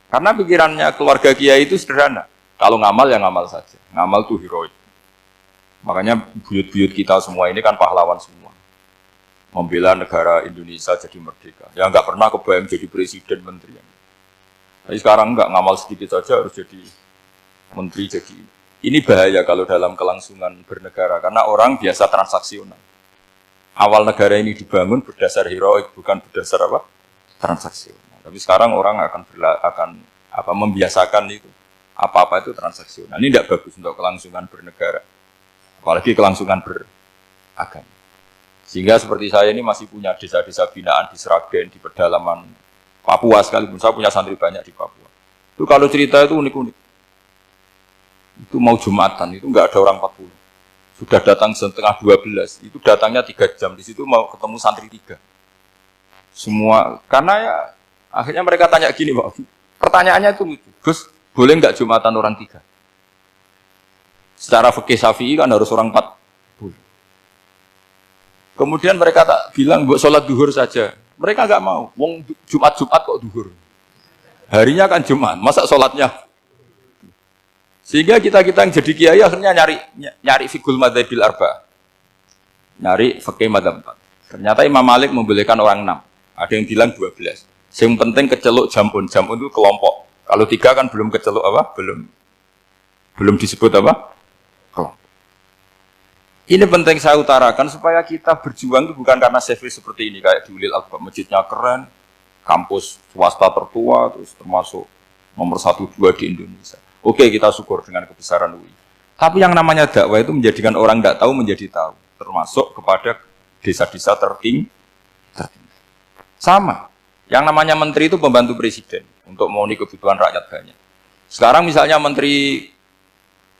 Karena pikirannya keluarga kiai itu sederhana. Kalau ngamal ya ngamal saja. Ngamal itu heroik. Makanya buyut-buyut kita semua ini kan pahlawan semua. Membela negara Indonesia jadi merdeka. Ya nggak pernah kebayang jadi presiden, menteri. Tapi sekarang nggak ngamal sedikit saja harus jadi menteri. Jadi ini bahaya kalau dalam kelangsungan bernegara. Karena orang biasa transaksional. Awal negara ini dibangun berdasar heroik, bukan berdasar apa? Transaksional. Tapi sekarang orang akan membiasakan itu. Apa-apa itu transaksional. Ini tidak bagus untuk kelangsungan bernegara. Apalagi kelangsungan beragama. Sehingga seperti saya ini masih punya desa-desa binaan di Sragen, di pedalaman Papua sekalipun. Saya punya santri banyak di Papua. Itu kalau cerita itu unik-unik. Itu mau Jumatan, itu nggak ada orang 40. Sudah datang setengah 12, itu datangnya 3 jam. Di situ mau ketemu santri 3. Semua, karena ya akhirnya mereka tanya gini, Pak. Pertanyaannya itu lucu. Gus, boleh nggak Jumatan orang 3? Secara fikih Syafi'i kan harus orang 4. Kemudian mereka tak bilang buat sholat duhur saja. Mereka nggak mau. Wong Jumat kok duhur. Harinya kan Jumat, masa sholatnya? Sehingga kita yang jadi kiai akhirnya nyari fikul madhabil arba, nyari fikih madhab 4. Ternyata Imam Malik membolehkan orang 6. Ada yang bilang 12. Yang penting keceluk jamun itu kelompok. Kalau 3 kan belum keceluk apa? Belum disebut apa? Kelompok. Ini penting saya utarakan supaya kita berjuang itu bukan karena service seperti ini kayak di Ulil Albab, masjidnya keren, kampus swasta tertua, terus termasuk nomor 1-2 di Indonesia. Oke, kita syukur dengan kebesaran UI. Tapi yang namanya dakwah itu menjadikan orang tidak tahu menjadi tahu, termasuk kepada desa-desa tertinggi. Sama, yang namanya menteri itu pembantu presiden untuk memenuhi kebutuhan rakyat banyak. Sekarang misalnya menteri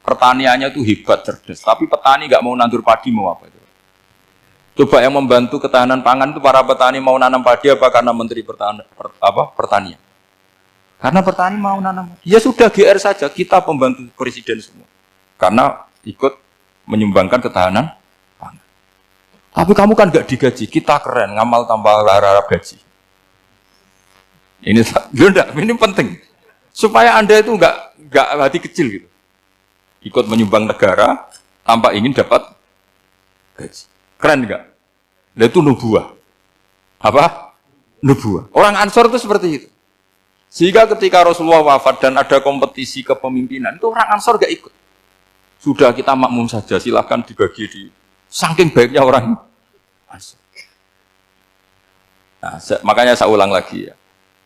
pertaniannya itu hebat, cerdas. Tapi petani nggak mau nandur padi, mau apa itu? Coba yang membantu ketahanan pangan itu para petani mau nanam padi apa karena menteri pertanian? Karena petani mau nanam padi. Ya sudah GR saja, kita pembantu presiden semua. Karena ikut menyumbangkan ketahanan pangan. Tapi kamu kan nggak digaji, kita keren, ngamal tambah harap gaji. Ini penting. Supaya Anda itu nggak nggak hati kecil gitu. Ikut menyumbang negara tanpa ingin dapat gaji. Keren nggak? Nah, itu nubuah. Apa? Nubuah. Orang Ansor itu seperti itu. Sehingga ketika Rasulullah wafat dan ada kompetisi kepemimpinan, itu orang Ansor gak ikut. Sudah kita makmum saja, silahkan dibagi di saking baiknya orang Ansor. Nah, makanya saya ulang lagi ya.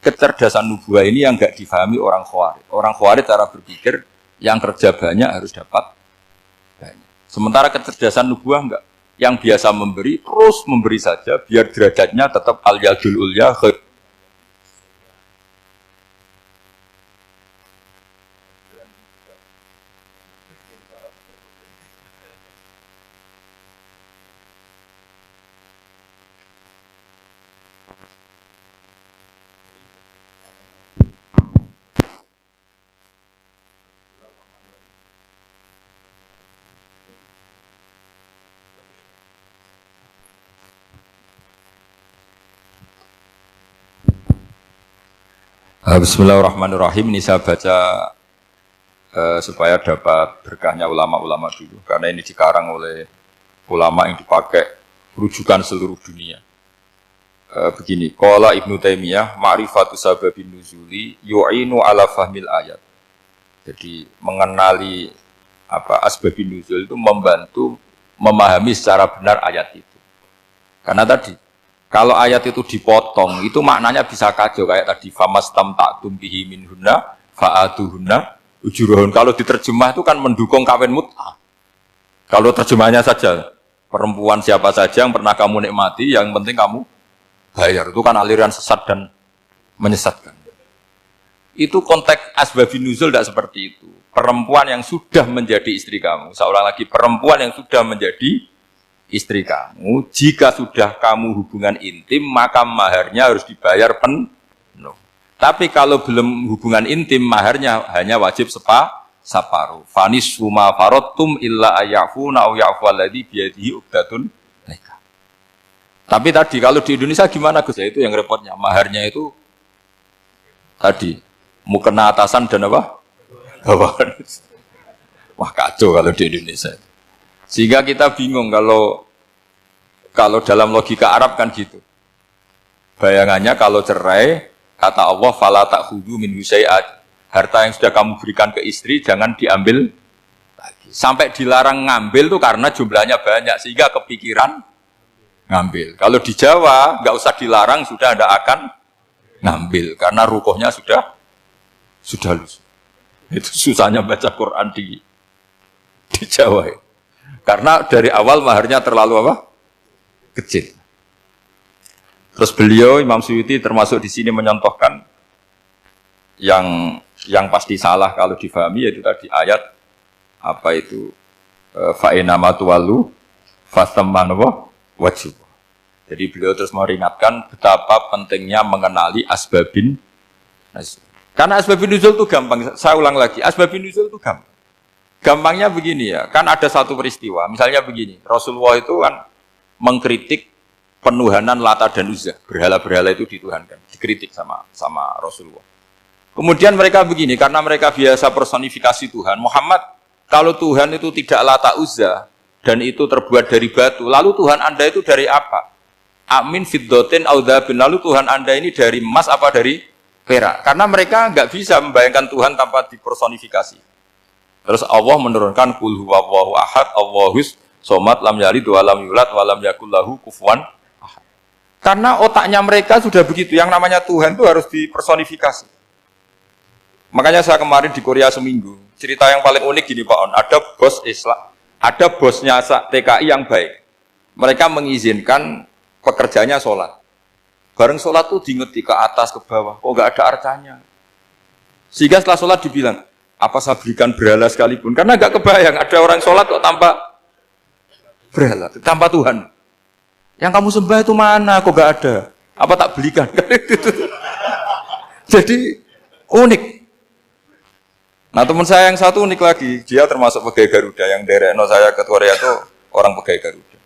Kecerdasan nubuah ini yang gak difahami orang Khawarij. Orang Khawarij cara berpikir yang kerja banyak harus dapat banyak. Sementara kecerdasan nubuah enggak. Yang biasa memberi, terus memberi saja, biar derajatnya tetap al-yadul ulya khair. Bismillahirrahmanirrahim. Ini saya baca supaya dapat berkahnya ulama-ulama dulu. Karena ini dikarang oleh ulama yang dipakai rujukan seluruh dunia. Begini, qala Ibnu Taimiyah, ma'rifatu sababin nuzuli yu'inu ala fahmil ayat. Jadi mengenali asbabin nuzul itu membantu memahami secara benar ayat itu. Karena tadi kalau ayat itu dipotong, itu maknanya bisa kacau kayak tadi famastam ta'tum bihi minhunna fa'atuhunna ujurahun. Kalau diterjemah itu kan mendukung kawin mut'ah. Kalau terjemahnya saja perempuan siapa saja yang pernah kamu nikmati, yang penting kamu bayar. Itu kan aliran sesat dan menyesatkan. Itu konteks asbabun nuzul tidak seperti itu. Perempuan yang sudah menjadi istri kamu, seorang lagi perempuan yang sudah menjadi istri kamu, jika sudah kamu hubungan intim, maka maharnya harus dibayar penuh. Tapi kalau belum hubungan intim, maharnya hanya wajib separuh. Fanis suma farotum illa ayafuna au yafu alladhi biyadihi uqdatun nikah. Tapi tadi kalau di Indonesia gimana Gus? Itu yang repotnya. Maharnya itu tadi mukena atasan dan apa? Bawahan. Wah kacau kalau di Indonesia. Sehingga kita bingung kalau dalam logika Arab kan gitu. Bayangannya kalau cerai, kata Allah, fala ta'khudhu min syai'at. Harta yang sudah kamu berikan ke istri jangan diambil lagi. Sampai dilarang ngambil tuh karena jumlahnya banyak sehingga kepikiran ngambil. Kalau di Jawa nggak usah dilarang sudah ada akan ngambil karena rukuhnya sudah lusuh. Itu susahnya baca Quran di Jawa. Karena dari awal maharnya terlalu apa? Kecil. Terus beliau Imam Suyuti termasuk di sini menyontohkan yang pasti salah kalau difahami yaitu tadi ayat apa itu fa inama tuwallu fasamman wajib. Jadi beliau terus meringatkan betapa pentingnya mengenali asbabin nuzul. Karena asbabin nuzul itu gampang. Saya ulang lagi, asbabin nuzul itu gampang. Gampangnya begini ya, kan ada satu peristiwa, misalnya begini, Rasulullah itu kan mengkritik penuhanan Lata dan Uzza, berhala-berhala itu dituhankan, dikritik sama Rasulullah. Kemudian mereka begini, karena mereka biasa personifikasi Tuhan, Muhammad, kalau Tuhan itu tidak Lata Uzza, dan itu terbuat dari batu, lalu Tuhan Anda itu dari apa? Amin fiddotin audhabin, lalu Tuhan Anda ini dari emas apa dari perak? Karena mereka nggak bisa membayangkan Tuhan tanpa dipersonifikasi. Terus Allah menurunkan qul huwallahu ahad, Allahus somad, lam yalid wa lam yulad wa lam yakul lahu kufuwan ahad. Karena otaknya mereka sudah begitu, yang namanya Tuhan itu harus dipersonifikasi. Makanya saya kemarin di Korea seminggu, cerita yang paling unik gini Pak On, ada bos Islam, ada bosnya TKI yang baik. Mereka mengizinkan pekerjanya sholat. Bareng sholat tuh diingeti ke atas ke bawah, kok nggak ada arcanya. Sehingga setelah sholat dibilang, apa saya berikan berhala sekalipun? Karena nggak kebayang ada orang sholat kok tanpa berhala, tanpa Tuhan. Yang kamu sembah itu mana? Kok nggak ada? Apa tak belikan? Jadi unik. Nah teman saya yang satu unik lagi, dia termasuk pegawai Garuda yang derekno saya ke Korea itu orang pegawai Garuda.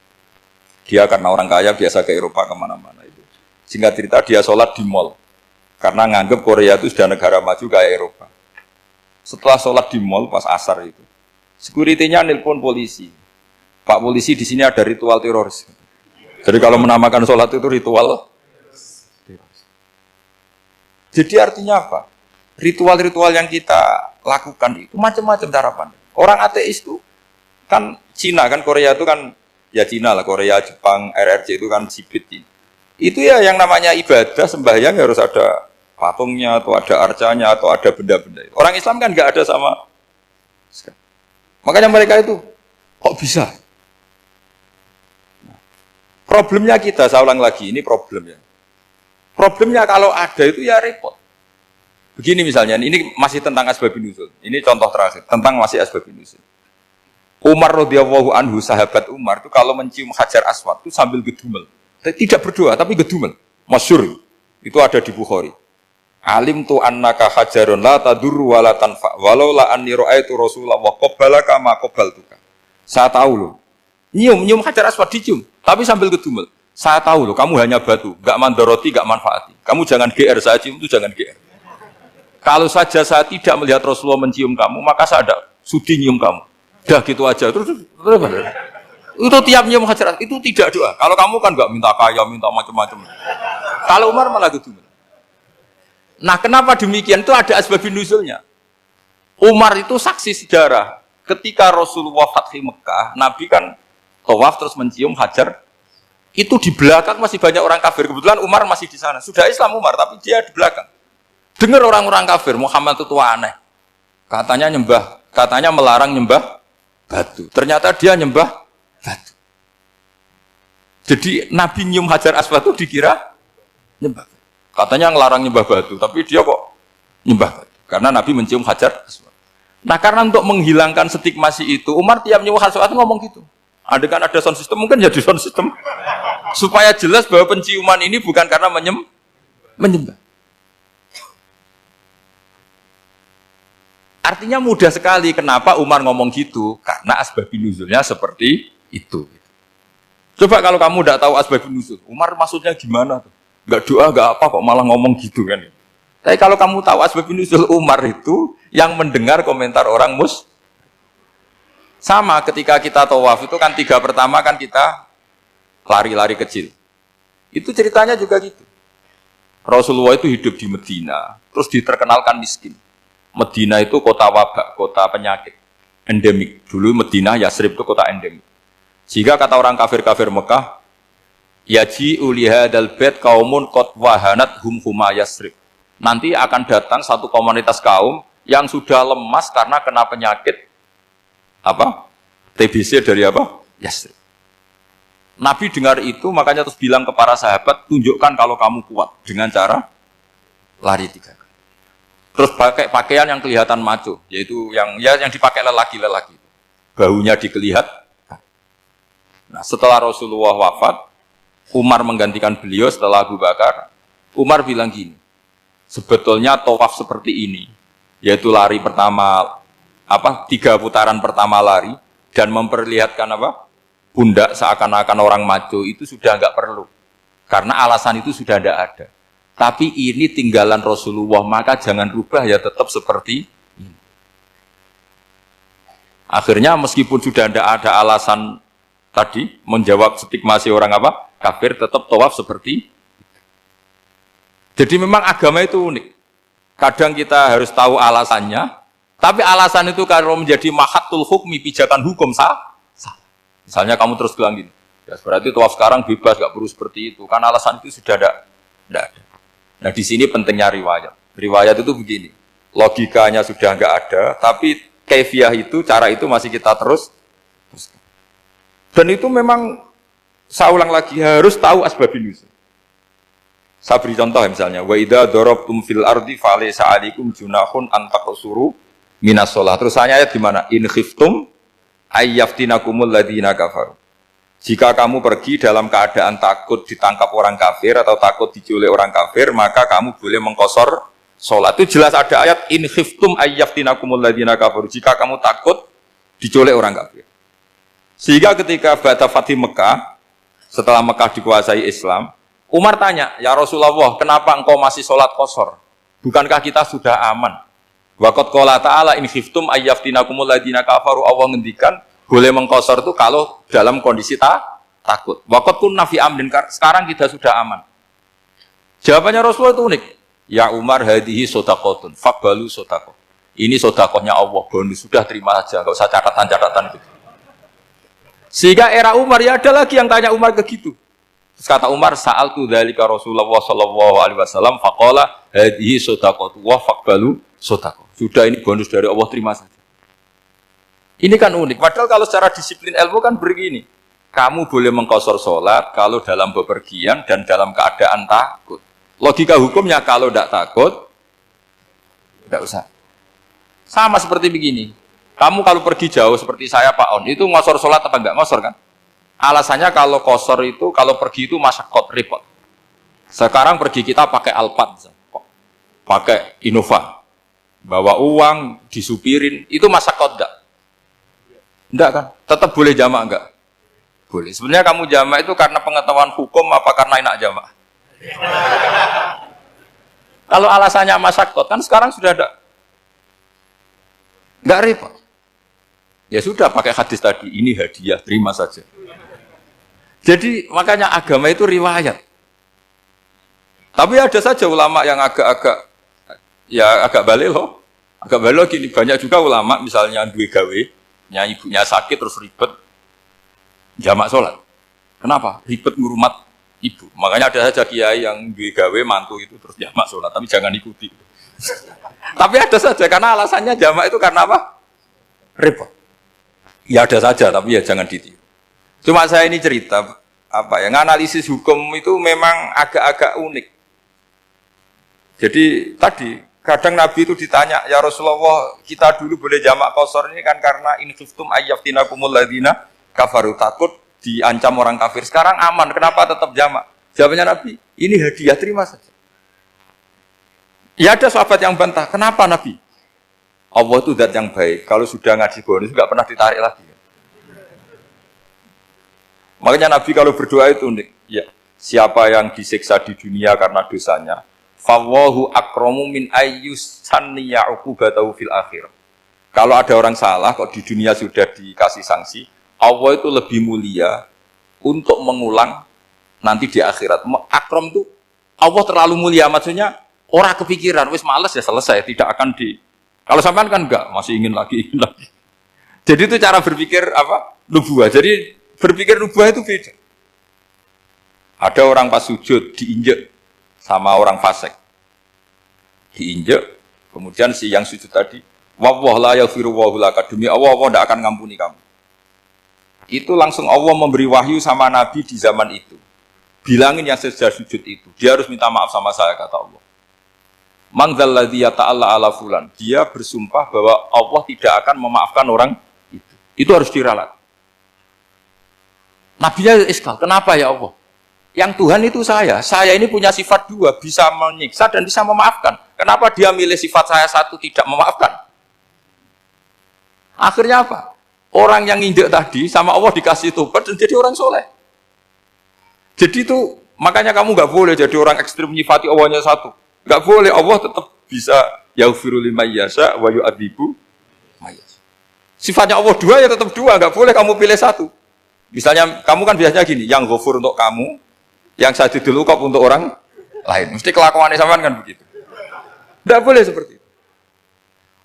Dia karena orang kaya biasa ke Eropa kemana-mana itu. Singkat cerita dia sholat di mall karena nganggep Korea itu sudah negara maju kayak Eropa. Setelah sholat di mall pas asar itu, security-nya nelpon polisi. Pak polisi di sini ada ritual teroris. Jadi kalau menamakan sholat itu ritual teroris. Jadi artinya apa? Ritual-ritual yang kita lakukan itu macam-macam cara pandang. Orang ateis itu kan Cina kan Korea itu kan ya Cina lah, Korea, Jepang, RRC itu kan sipit ini. Itu ya yang namanya ibadah sembahyang harus ada patungnya atau ada arcanya atau ada benda-benda itu. Orang Islam kan nggak ada sama sekali. Makanya mereka itu kok bisa? Nah, problemnya kita, saya ulang lagi, ini problemnya. Problemnya kalau ada itu ya repot. Begini misalnya, ini masih tentang asbabun nuzul. Ini contoh terakhir tentang masih asbabun nuzul. Umar radhiyallahu anhu, sahabat Umar itu kalau mencium Hajar Aswad itu sambil gedumel. Tidak berdoa tapi gedumel. Masyhur. Itu ada di Bukhari. Alim tu annaka hajarun la tadur wa la tanfa walau la anni ra'aitu Rasulullah wa qabbalaka ma qabbaltuka. Saya tahu loh. Nyium Hajar Aswad dicium, tapi sambil gedumel. Saya tahu loh, kamu hanya batu, enggak mandoroti, enggak manfaati. Kamu jangan GR, saya cium itu jangan GR. Kalau saja saya tidak melihat Rasulullah mencium kamu, maka saya ada sudi nyium kamu. Dah gitu aja. Terus itu tiap nyium Hajar Aswad itu tidak doa. Kalau kamu kan enggak minta kaya, minta macam-macam. Kalau Umar malah gedumel. Nah, kenapa demikian? Itu ada asbabun nuzulnya. Umar itu saksi sejarah. Ketika Rasulullah Fathi Mekah, Nabi kan tawaf terus mencium Hajar. Itu di belakang masih banyak orang kafir. Kebetulan Umar masih di sana. Sudah Islam Umar, tapi dia di belakang. Dengar orang-orang kafir, Muhammad itu tua aneh. Katanya melarang nyembah batu. Ternyata dia nyembah batu. Jadi Nabi nyium Hajar Aswad itu dikira nyembah. Katanya ngelarang nyembah batu, tapi dia kok nyembah batu. Karena Nabi mencium Hajar Aswad. Nah, karena untuk menghilangkan stigmasi itu, Umar tiap nyium Hajar Aswad ngomong gitu. Ada kan ada sound system, mungkin jadi sound system. Supaya jelas bahwa penciuman ini bukan karena menyembah. Artinya mudah sekali kenapa Umar ngomong gitu, karena asbabun nuzulnya seperti itu. Coba kalau kamu tidak tahu asbabun nuzul, Umar maksudnya gimana tuh? Enggak doa, enggak apa kok malah ngomong gitu kan. Tapi kalau kamu tahu asbabun nuzul Umar itu yang mendengar komentar orang sama ketika kita tawaf itu kan 3 pertama kan kita lari-lari kecil. Itu ceritanya juga gitu. Rasulullah itu hidup di Medina, terus diterkenalkan miskin. Medina itu kota wabak, kota penyakit, endemik. Dulu Medina, Yasrib itu kota endemik. Jika kata orang kafir-kafir Mekah, yaji ulihadal bait kaumun qad wahanat huma Yasrib. Nanti akan datang satu komunitas kaum yang sudah lemas karena kena penyakit TBC dari Yasrib. Nabi dengar itu makanya terus bilang ke para sahabat, tunjukkan kalau kamu kuat dengan cara lari 3 kali. Terus pakai pakaian yang kelihatan maco, yaitu yang dipakai lelaki-lelaki. Bahunya dikelihat. Nah, setelah Rasulullah wafat, Umar menggantikan beliau setelah Abu Bakar. Umar bilang gini, sebetulnya tawaf seperti ini, yaitu lari pertama 3 putaran pertama lari dan memperlihatkan pundak seakan-akan orang maco itu sudah enggak perlu. Karena alasan itu sudah tidak ada. Tapi ini tinggalan Rasulullah, maka jangan rubah ya tetap seperti ini. Akhirnya meskipun sudah tidak ada alasan tadi menjawab stigmasi orang kafir, tetap tawaf seperti itu. Jadi memang agama itu unik. Kadang kita harus tahu alasannya, tapi alasan itu kalau menjadi mahatul hukmi, pijakan hukum sah. Misalnya kamu terus bilang gini, ya berarti tawaf sekarang bebas, gak perlu seperti itu. Karena alasan itu sudah tidak ada. Nah di sini pentingnya riwayat. Riwayat itu begini, logikanya sudah nggak ada, tapi kaifiah itu, cara itu masih kita terus. Dan itu memang, saya ulang lagi, harus tahu asbabun nuzul. Saya beri contoh misalnya, wa idza darabtum fil ardi falaysa 'alaikum junahun an taqsuru minas shalah. Terus ayat di mana? In khiftum ayyaftinakumul ladzina kafaru. Jika kamu pergi dalam keadaan takut ditangkap orang kafir atau takut diculik orang kafir, maka kamu boleh mengqasar salat. Itu jelas ada ayat in khiftum ayyaftinakumul ladzina kafaru. Jika kamu takut diculik orang kafir. Sehingga ketika ba'da Fathi Mekah, setelah Mekah dikuasai Islam, Umar tanya, ya Rasulullah, kenapa engkau masih sholat qasar? Bukankah kita sudah aman? Waqat qala ta'ala in khiftum ayyaftinakumul ladina kafaru, Allah ngendikan boleh mengqasar itu kalau dalam kondisi takut. Waqat kunna fi amrin, sekarang kita sudah aman. Jawabannya Rasulullah itu unik. Ya Umar hadihi shadaqatun faqbalu shadaqah. Ini sedekahnya Allah, bonus sudah terima saja, enggak usah catatan-catatan gitu. Sehingga era Umar ya ada lagi yang tanya Umar ke gitu. Terus kata Umar, sa'altu dzalika Rasulullah sallallahu alaihi wasallam faqala hadihi shadaqatu wa faqbalu shadaqah. Sudah ini bonus dari Allah, terima saja. Ini kan unik. Padahal kalau secara disiplin ilmu kan begini. Kamu boleh mengqasar sholat kalau dalam bepergian dan dalam keadaan takut. Logika hukumnya kalau tidak takut, tidak usah. Sama seperti begini. Kamu kalau pergi jauh seperti saya Pak On, itu ngosor sholat apa enggak? Ngosor kan? Alasannya kalau kosor itu, kalau pergi itu masyakot, repot. Sekarang pergi kita pakai Alphard, pakai Innova, bawa uang, disupirin, itu masyakot enggak? Enggak kan? Tetap boleh jamak enggak? Boleh. Sebenarnya kamu jamak itu karena pengetahuan hukum apa karena enak jamak? Kalau alasannya masyakot, kan sekarang sudah ada. Enggak repot. Ya sudah pakai hadis tadi, ini hadiah, terima saja. Jadi makanya agama itu riwayat. Tapi ada saja ulama yang agak balik loh. Agak balik loh gini, banyak juga ulama misalnya duwe gawe, ibunya sakit terus ribet jamak sholat. Kenapa? Ribet ngurumat ibu. Makanya ada saja kiai yang duwe gawe mantu itu terus jamak sholat, tapi jangan ikuti. Tapi ada saja karena alasannya jamak itu karena apa? Repot. Ya ada saja, tapi ya jangan ditiru. Cuma saya ini cerita apa ya, analisis hukum itu memang agak-agak unik. Jadi tadi kadang Nabi itu ditanya, ya Rasulullah, kita dulu boleh jamak qasar ini kan karena in khiftum ayyaftinakumul ladzina kafaru, takut diancam orang kafir. Sekarang aman, kenapa tetap jamak? Jawabannya Nabi, ini hadiah, terima saja. Ya ada sahabat yang bantah, kenapa Nabi? Allah itu zat yang baik, kalau sudah ngaji bonus nggak pernah ditarik lagi. Makanya Nabi kalau berdoa itu unik. Ya, siapa yang disiksa di dunia karena dosanya, fawahu akramu min ayyus sanniya uqubatahu fil akhir. Kalau ada orang salah kok di dunia sudah dikasih sanksi, Allah itu lebih mulia untuk mengulang nanti di akhirat. Akram itu Allah terlalu mulia, maksudnya orang kepikiran, wis males ya selesai, tidak akan di. Kalau sampean kan enggak, masih ingin lagi. Jadi itu cara berpikir apa? Nubuah. Jadi berpikir nubuah itu beda. Ada orang pas sujud diinjek sama orang fasik. Diinjek, kemudian si yang sujud tadi, wallahu la yaghfiru wallahu laka, demi Allah tidak akan ngampuni kamu. Itu langsung Allah memberi wahyu sama Nabi di zaman itu. Bilangin yang sedang sujud itu, dia harus minta maaf sama saya, kata Allah. Mangzalladzi yata'alla ala fulan. Dia bersumpah bahwa Allah tidak akan memaafkan orang itu. Itu harus diralat. Nabinya iskal, kenapa ya Allah? Yang Tuhan itu saya ini punya sifat dua, bisa menyiksa dan bisa memaafkan. Kenapa dia milih sifat saya satu tidak memaafkan? Akhirnya apa? Orang yang injek tadi sama Allah dikasih tobat dan jadi orang soleh. Jadi itu makanya kamu nggak boleh jadi orang ekstrim menyifati Allahnya satu. Nggak boleh, Allah tetap bisa yaghfiru liman yasha wa yu'adzibu may yasha. Sifatnya Allah dua ya tetap dua, nggak boleh kamu pilih satu. Misalnya kamu kan biasanya gini, yang ghafur untuk kamu, yang sadidul uqab untuk orang lain. Mesti kelakuannya sampean kan begitu. Nggak boleh seperti itu.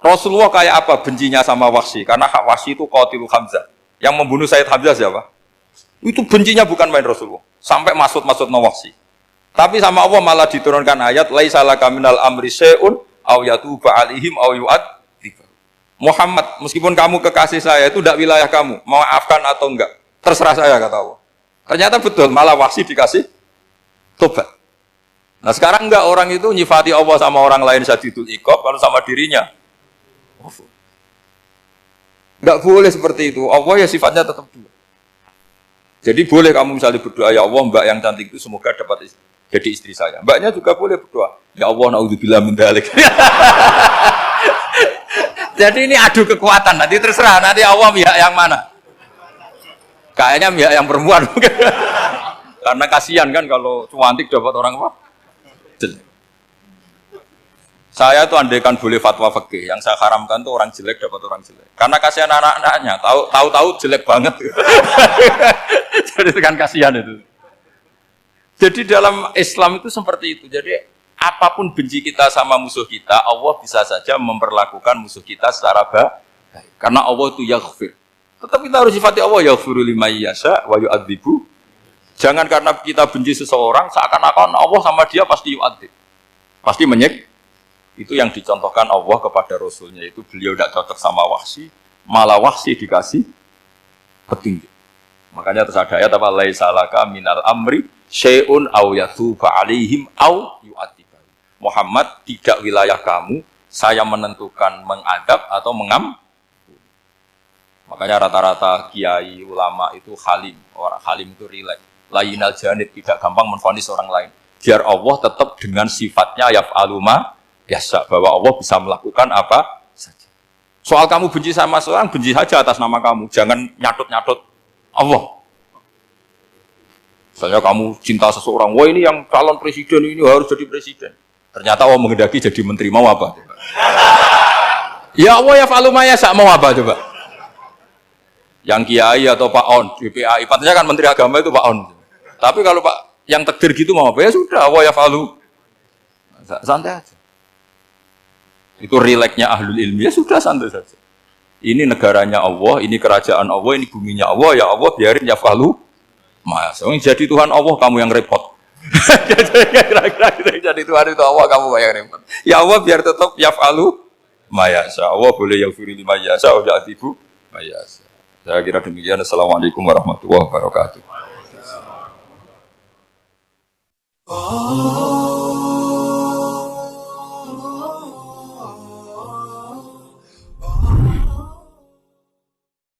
Rasulullah kayak apa bencinya sama Wahsy? Karena Wahsy itu qatilu Hamzah. Yang membunuh Sayyid Hamzah siapa? Itu bencinya bukan main Rasulullah. Sampai maksud-maksud Wahsy. Tapi sama Allah malah diturunkan ayat laisa laka minal amri syai'un aw yatuba alaihim aw yu'adzib. Muhammad, meskipun kamu kekasih saya itu tidak wilayah kamu, maafkan atau enggak, terserah saya, kata Allah. Ternyata betul, malah Wahsy dikasih tobat. Nah sekarang enggak, orang itu nyifati Allah sama orang lain sadidul iqab, kalau sama dirinya enggak boleh seperti itu. Allah ya sifatnya tetap dua. Jadi boleh kamu misalnya berdoa, ya Allah mbak yang cantik itu semoga dapat jadi istri saya. Mbaknya juga boleh berdoa, ya Allah naudzubillah min dzalik. Jadi ini adu kekuatan, nanti terserah nanti Allah pihak yang mana. Kayaknya pihak yang perempuan. Karena kasihan kan kalau cantik dapat orang apa? Saya tuh andaikan boleh fatwa fikih, yang saya haramkan tuh orang jelek dapat orang jelek. Karena kasihan anak-anaknya, tahu-tahu jelek banget. Jadi kan kasihan itu. Jadi dalam Islam itu seperti itu. Jadi apapun benci kita sama musuh kita, Allah bisa saja memperlakukan musuh kita secara baik. Karena Allah itu yaghfir. Tetap kita harus sifati Allah yaghfiru liman yasha wa yu'adzibu. Jangan karena kita benci seseorang seakan-akan Allah sama dia pasti yu'adzib. Pasti menyik. Itu yang dicontohkan Allah kepada Rasulnya, itu beliau tidak cocok sama Wahsy, malah Wahsy dikasih petunjuk. Makanya terus ada ayat apa, laisa laka minal amri syai'un aw yatuba alaihim aw yu'adzibahum. Muhammad, tidak wilayah kamu, saya menentukan mengadab atau mengam. Makanya rata-rata kiai ulama itu halim. Orang halim itu rileks, layinal janib, tidak gampang menvonis orang lain. Biar Allah tetap dengan sifatnya yaf'alu ma biasa, bahwa Allah bisa melakukan apa saja. Soal kamu benci sama seorang, benci saja atas nama kamu. Jangan nyatut-nyatut Allah. Misalnya kamu cinta seseorang, wah ini yang calon presiden ini harus jadi presiden. Ternyata Allah menghendaki jadi menteri, mau apa? Ya Allah ya falumaya sak mau apa coba? Yang kiai atau Pak On, DPAI, patutnya kan menteri agama itu Pak On. Tapi kalau Pak yang takdir gitu mau apa? Ya sudah, Allah ya falu. Santai aja. Itu rileksnya ahlul ilmi, ya sudah santai saja. Ini negaranya Allah, ini kerajaan Allah, ini buminya Allah, ya Allah biarin ya falu. Mas, jadi Tuhan Allah kamu yang repot. Jadi Tuhan itu Allah kamu yang repot. Ya Allah biar tetap ya falu. Mayasa Allah boleh yang firi lima yasa, udah atibu mayasa. Saya kira demikian. Assalamualaikum warahmatullahi wabarakatuh.